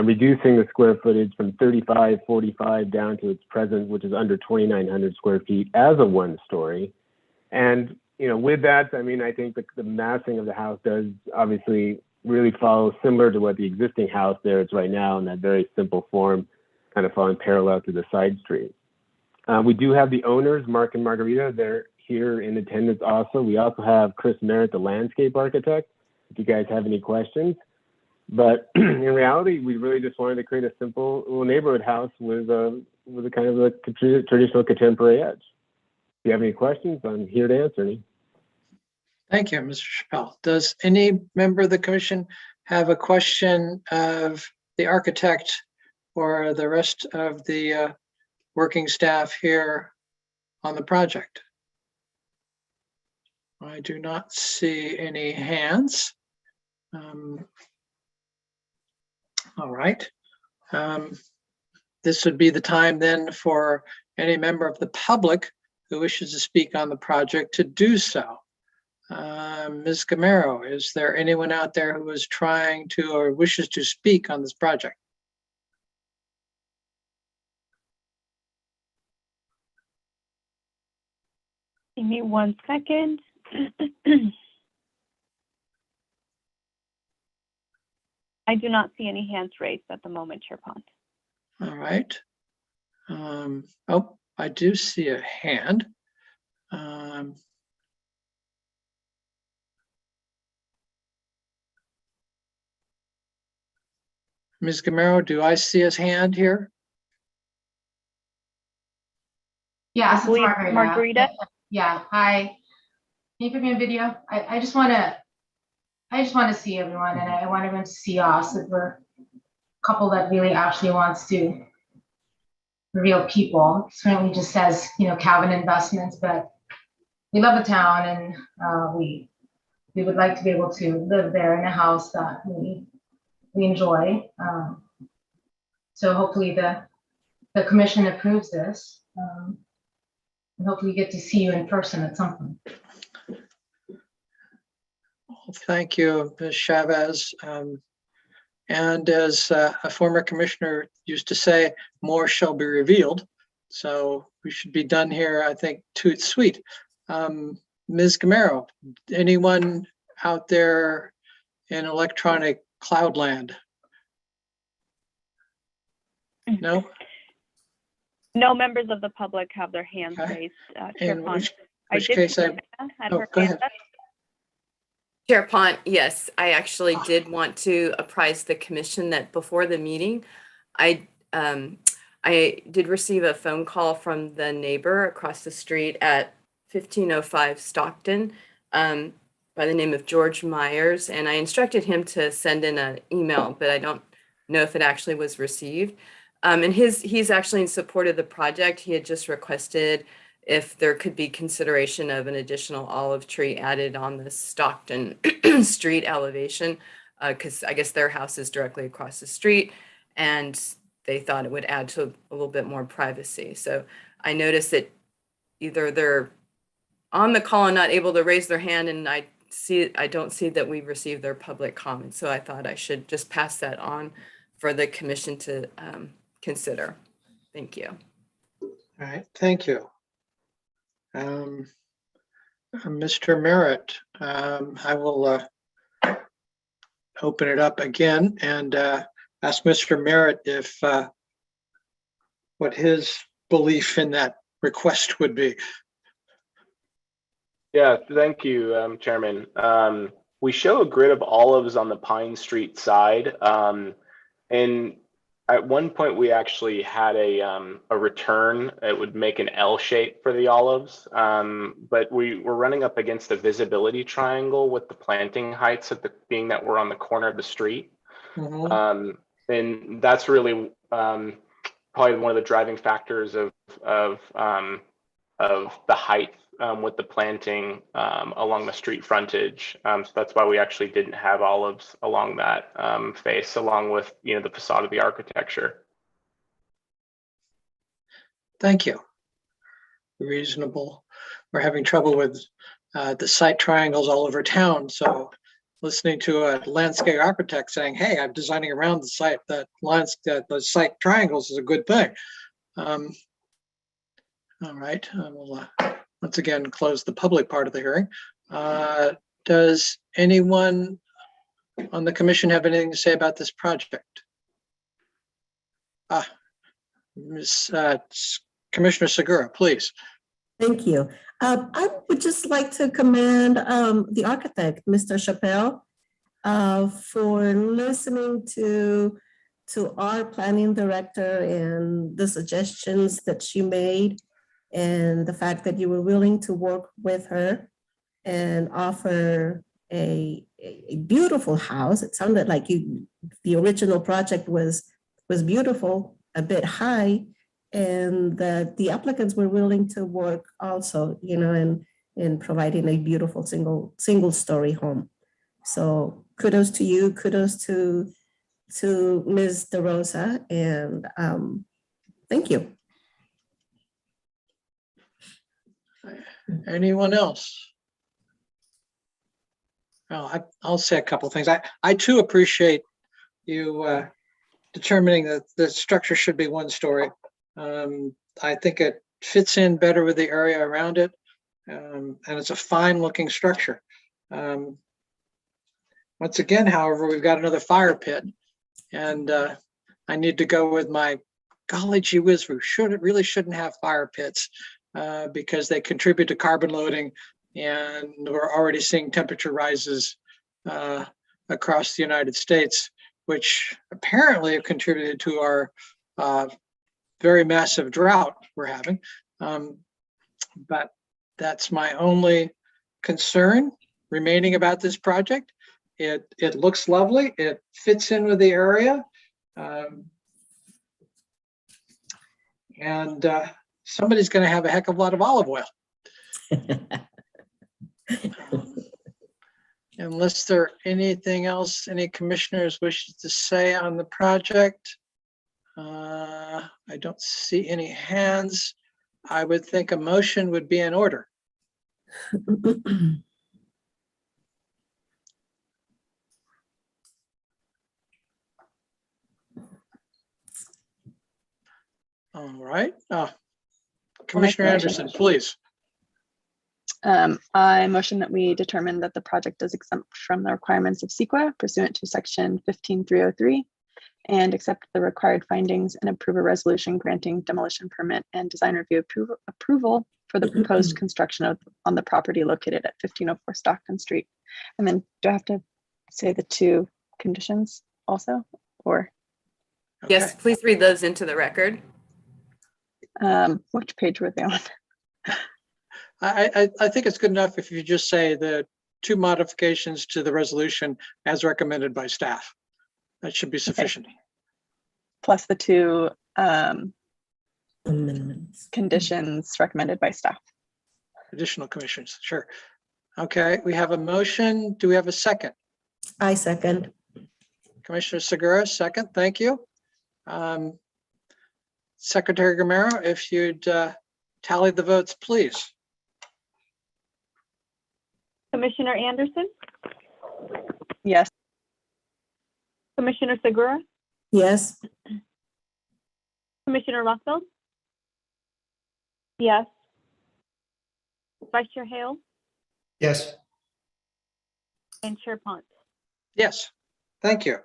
reducing the square footage from 3545 down to its present, which is under 2,900 square feet as a 1-story. And, you know, with that, I mean, I think the massing of the house does obviously really follow similar to what the existing house there is right now in that very simple form, kind of following parallel to the side street. We do have the owners, Mark and Margarita. They're here in attendance also. We also have Chris Merritt, the landscape architect, if you guys have any questions. But in reality, we really just wanted to create a simple little neighborhood house with a kind of a traditional contemporary edge. If you have any questions, I'm here to answer any. Thank you, Mr. Chappelle. Does any member of the commission have a question of the architect or the rest of the working staff here on the project? I do not see any hands. All right. This would be the time then for any member of the public who wishes to speak on the project to do so. Ms. Gamero, is there anyone out there who is trying to or wishes to speak on this project? Give me 1 second. I do not see any hands raised at the moment, Chair Pond. All right. Oh, I do see a hand. Ms. Gamero, do I see his hand here? Yeah, I this is believe Margarita. Margarita. Yeah, hi. Can you put me on video? I just want to see everyone, and I want everyone to see us. That we're a couple that really actually wants to reveal people. Certainly just says, Calvin Investments, but we love the town, and we would like to be able to live there in a house that we enjoy. So hopefully the commission approves this. And hopefully we get to see you in person at some point. Well, thank you, Ms. Chavez. And as a former commissioner used to say, more shall be revealed. So we should be done here, I think, toot sweet. Ms. Gamero, anyone out there in electronic cloud land? No? No members of the public have their hands Okay. raised. Chair In Pond. which did case see I, Anna had oh, her go hand ahead. up. Chair Pont, yes, I actually did want to apprise the commission that before the meeting, I did receive a phone call from the neighbor across the street at 1505 Stockton by the name of George Myers, and I instructed him to send in an email, but I don't know if it actually was received. And he's actually in support of the project. He had just requested if there could be consideration of an additional olive tree added on the Stockton street elevation, because I guess their house is directly across the street, and they thought it would add to a little bit more privacy. So I noticed that either they're on the call and not able to raise their hand, and I don't see that we've received their public comment. So I thought I should just pass that on for the commission to consider. Thank you. All right, thank you. Mr. Merritt, I will open it up again and ask Mr. Merritt if what his belief in that request would be. Yeah, thank you, Chairman. We show a grid of olives on the Pine Street side, and at one point we actually had a return. It would make an L shape for the olives, but we were running up against a visibility triangle with the planting heights being that we're on the corner of the street. Mm-hmm. And that's really probably one of the driving factors of the height with the planting along the street frontage. So that's why we actually didn't have olives along that face, along with the facade of the architecture. Thank you. Reasonable. We're having trouble with the site triangles all over town. So listening to a landscape architect saying, hey, I'm designing around the site, the site triangles is a good thing. All right, we'll once again close the public part of the hearing. Does anyone on the commission have anything to say about this project? Commissioner Segura, please. Thank you. I would just like to commend the architect, Mr. Chappelle, for listening to our planning director and the suggestions that she made, and the fact that you were willing to work with her and offer a beautiful house. It sounded like the original project was beautiful, a bit high, and that the applicants were willing to work also, in providing a beautiful single story home. So kudos to you, kudos to Ms. DeRosa, and thank you. Anyone else? Well, I'll say a couple things. I too appreciate you determining that the structure should be 1 story. I think it fits in better with the area around it. And it's a fine looking structure. Once again, however, we've got another fire pit, and I need to go with my golly gee whiz, we really shouldn't have fire pits because they contribute to carbon loading, and we're already seeing temperature rises across the United States, which apparently have contributed to our very massive drought we're having. But that's my only concern remaining about this project. It looks lovely. It fits in with the area. And somebody's going to have a heck of a lot of olive oil. Unless there anything else any commissioners wish to say on the project. I don't see any hands. I would think a motion would be in order. All right. Commissioner Anderson, please. I motion that we determine that the project is exempt from the requirements of CEQA pursuant to section 15303 and accept the required findings and approve a resolution granting demolition permit and design review approval for the proposed construction on the property located at 1504 Stockton Street. And then do I have to say the 2 conditions also, or? Okay. Yes, please read those into the record. Which page were they on? I think it's good enough if you just say the 2 modifications to the resolution as recommended by staff. That should be sufficient. Okay. Plus the 2 Amendments. conditions recommended by staff. Additional commissions, sure. Okay, we have a motion. Do we have a second? I second. Commissioner Segura, second. Thank you. Secretary Gamero, if you'd tally the votes, please. Commissioner Anderson, Yes. Commissioner Segura, Yes. Commissioner Rothfeld. Yes. Vice Chair Hale Yes. and Chair Pont. Yes, thank you.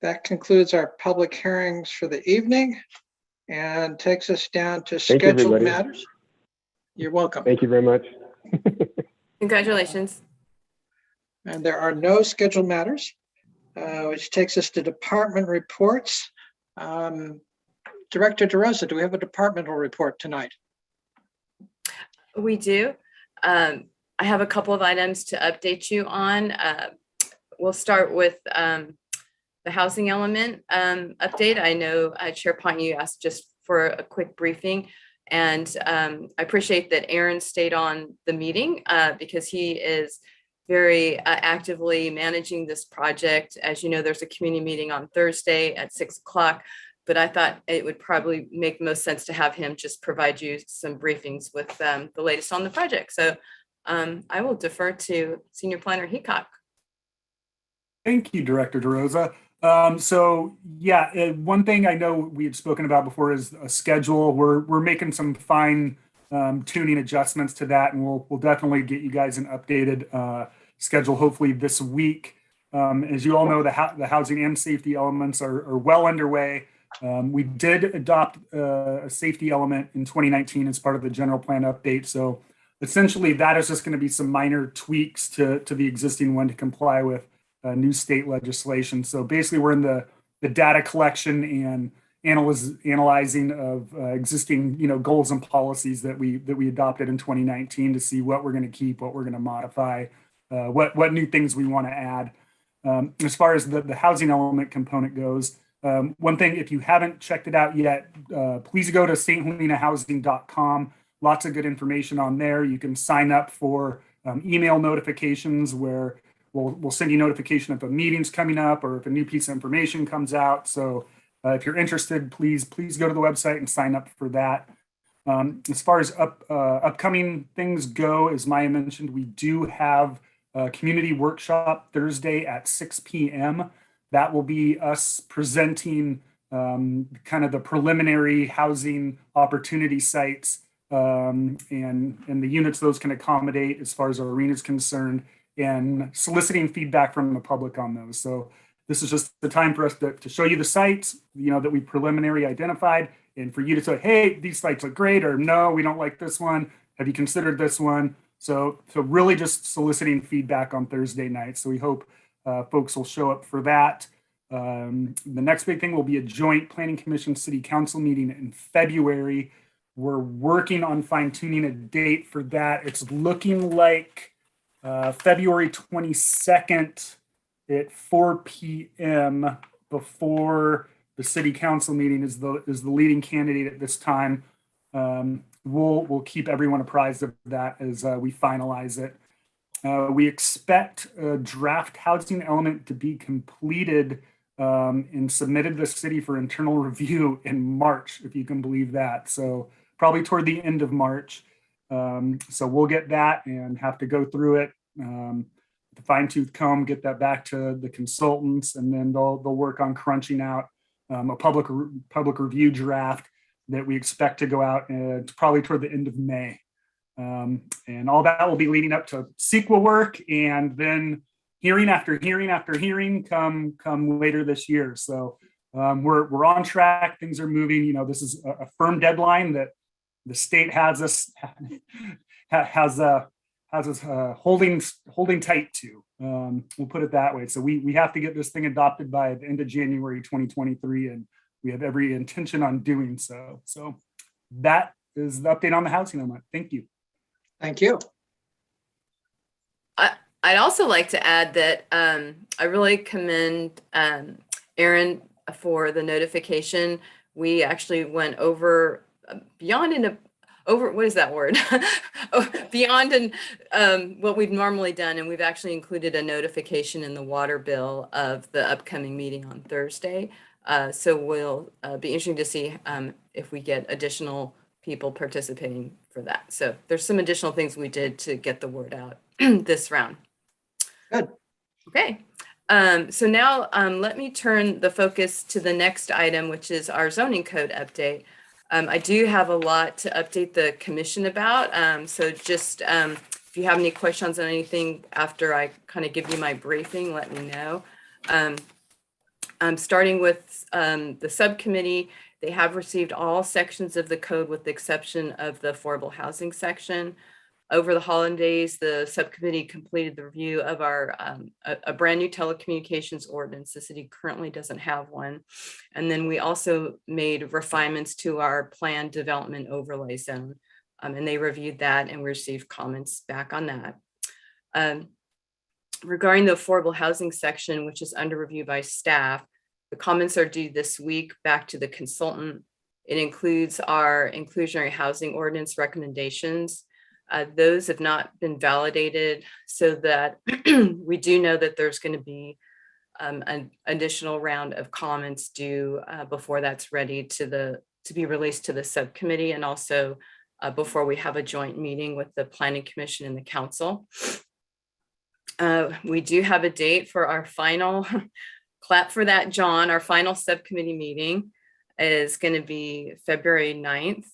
That concludes our public hearings for the evening and takes us down to Thank you, scheduled everybody. matters. You're welcome. Thank you very much. Congratulations. And there are no scheduled matters, which takes us to department reports. Director DeRosa, do we have a departmental report tonight? We do. I have a couple of items to update you on. We'll start with the housing element update. I know Chair Pont, you asked just for a quick briefing, and I appreciate that Aaron stayed on the meeting because he is very actively managing this project. As you know, there's a community meeting on Thursday at 6 o'clock, but I thought it would probably make most sense to have him just provide you some briefings with the latest on the project. So I will defer to Senior Planner Heacock. Thank you, Director DeRosa. So yeah, one thing I know we had spoken about before is a schedule. We're making some fine tuning adjustments to that, and we'll definitely get you guys an updated schedule hopefully this week. As you all know, the housing and safety elements are well underway. We did adopt a safety element in 2019 as part of the general plan update. So essentially that is just going to be some minor tweaks to the existing one to comply with new state legislation. So basically we're in the data collection and analyzing of existing goals and policies that we adopted in 2019 to see what we're going to keep, what we're going to modify, what new things we want to add. As far as the housing element component goes, one thing, if you haven't checked it out yet, please go to sthelinahousing.com. Lots of good information on there. You can sign up for email notifications where we'll send you notification if a meeting's coming up or if a new piece of information comes out. So if you're interested, please go to the website and sign up for that. As far as upcoming things go, as Maya mentioned, we do have a community workshop Thursday at 6 p.m. That will be us presenting kind of the preliminary housing opportunity sites and the units those can accommodate as far as our arena is concerned, and soliciting feedback from the public on those. So this is just the time for us to show you the sites, that we preliminary identified, and for you to say, hey, these sites look great, or no, we don't like this one. Have you considered this one? So really just soliciting feedback on Thursday night. So we hope folks will show up for that. The next big thing will be a joint Planning Commission City Council meeting in February. We're working on fine-tuning a date for that. It's looking like February 22nd at 4 p.m. before the City Council meeting is the leading candidate at this time. We'll keep everyone apprised of that as we finalize it. We expect a draft housing element to be completed and submitted to the city for internal review in March, if you can believe that. So probably toward the end of March. So we'll get that and have to go through it, the fine tooth comb, get that back to the consultants, and then they'll work on crunching out a public review draft that we expect to go out probably toward the end of May. And all that will be leading up to CEQA work, and then hearing after hearing after hearing come later this year. So we're on track. Things are moving. This is a firm deadline that the state has us holding tight to. We'll put it that way. So we have to get this thing adopted by the end of January 2023, and we have every intention on doing so. So that is the update on the housing element. Thank you. Thank you. I'd also like to add that I really commend Aaron for the notification. We actually went over beyond what is that word? Beyond what we've normally done, and we've actually included a notification in the water bill of the upcoming meeting on Thursday. So we'll be interesting to see if we get additional people participating for that. So there's some additional things we did to get the word out this round. Good. Okay. So now let me turn the focus to the next item, which is our zoning code update. I do have a lot to update the commission about. So just if you have any questions on anything after I kind of give you my briefing, let me know. I'm starting with the subcommittee. They have received all sections of the code with the exception of the affordable housing section. Over the holidays, the subcommittee completed the review of our a brand new telecommunications ordinance. The city currently doesn't have one. And then we also made refinements to our planned development overlay zone. And they reviewed that and we received comments back on that. Regarding the affordable housing section, which is under review by staff, the comments are due this week back to the consultant. It includes our inclusionary housing ordinance recommendations. Those have not been validated, so that we do know that there's going to be an additional round of comments due before that's ready to be released to the subcommittee, and also before we have a joint meeting with the Planning Commission and the Council. We do have a date for our final clap for that, John. Our final subcommittee meeting is going to be February 9th.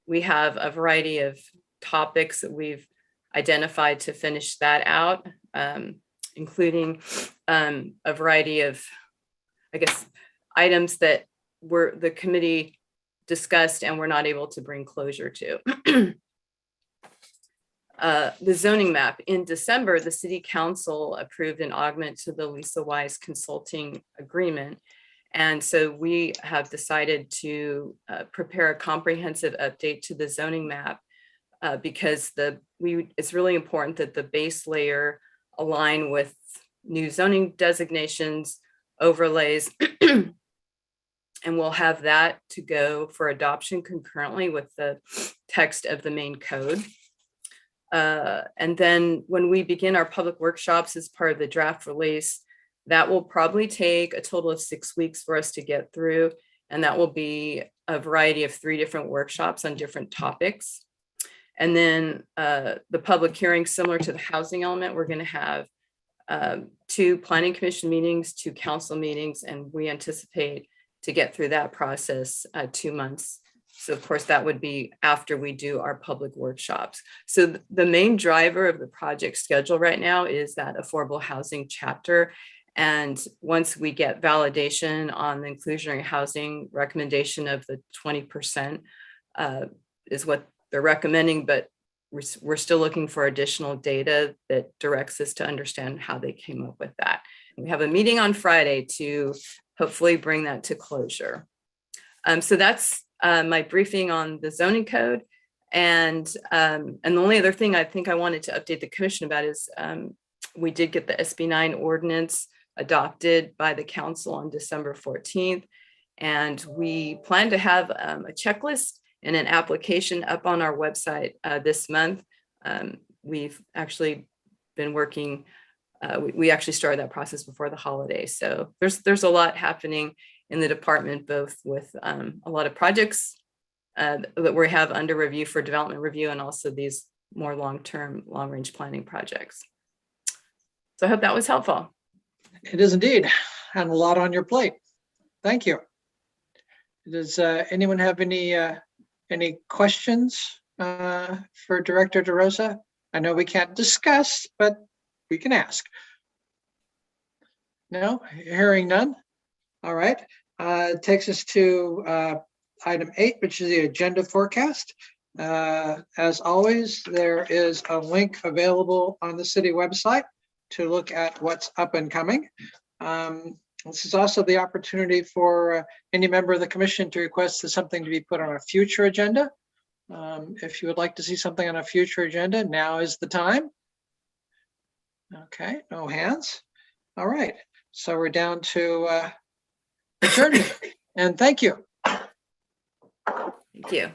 We have a variety of topics that we've identified to finish that out, including a variety of, I guess, items that the committee discussed and we're not able to bring closure to. The zoning map. In December, the City Council approved an augment to the Lisa Wise Consulting Agreement. And so we have decided to prepare a comprehensive update to the zoning map because it's really important that the base layer align with new zoning designations, overlays, and we'll have that to go for adoption concurrently with the text of the main code. And then when we begin our public workshops as part of the draft release, that will probably take a total of 6 weeks for us to get through. And that will be a variety of 3 different workshops on different topics. And then the public hearing, similar to the housing element, we're going to have 2 planning commission meetings, 2 council meetings, and we anticipate to get through that process 2 months. So of course, that would be after we do our public workshops. So the main driver of the project schedule right now is that affordable housing chapter. And once we get validation on the inclusionary housing recommendation of the 20% is what they're recommending, but we're still looking for additional data that directs us to understand how they came up with that. We have a meeting on Friday to hopefully bring that to closure. So that's my briefing on the zoning code. And the only other thing I think I wanted to update the commission about is we did get the SB 9 ordinance adopted by the council on December 14th. And we plan to have a checklist and an application up on our website this month. We've actually been working, we actually started that process before the holidays. So there's a lot happening in the department, both with a lot of projects that we have under review for development review, and also these more long-term, long-range planning projects. So I hope that was helpful. It is indeed, and a lot on your plate. Thank you. Does anyone have any questions for Director DeRosa? I know we can't discuss, but we can ask. No, hearing none. All right, takes us to item 8, which is the agenda forecast. As always, there is a link available on the city website to look at what's up and coming. This is also the opportunity for any member of the commission to request that something to be put on a future agenda. If you would like to see something on a future agenda, now is the time. Okay, no hands. All right, so we're down to adjournment, and thank you. Thank you.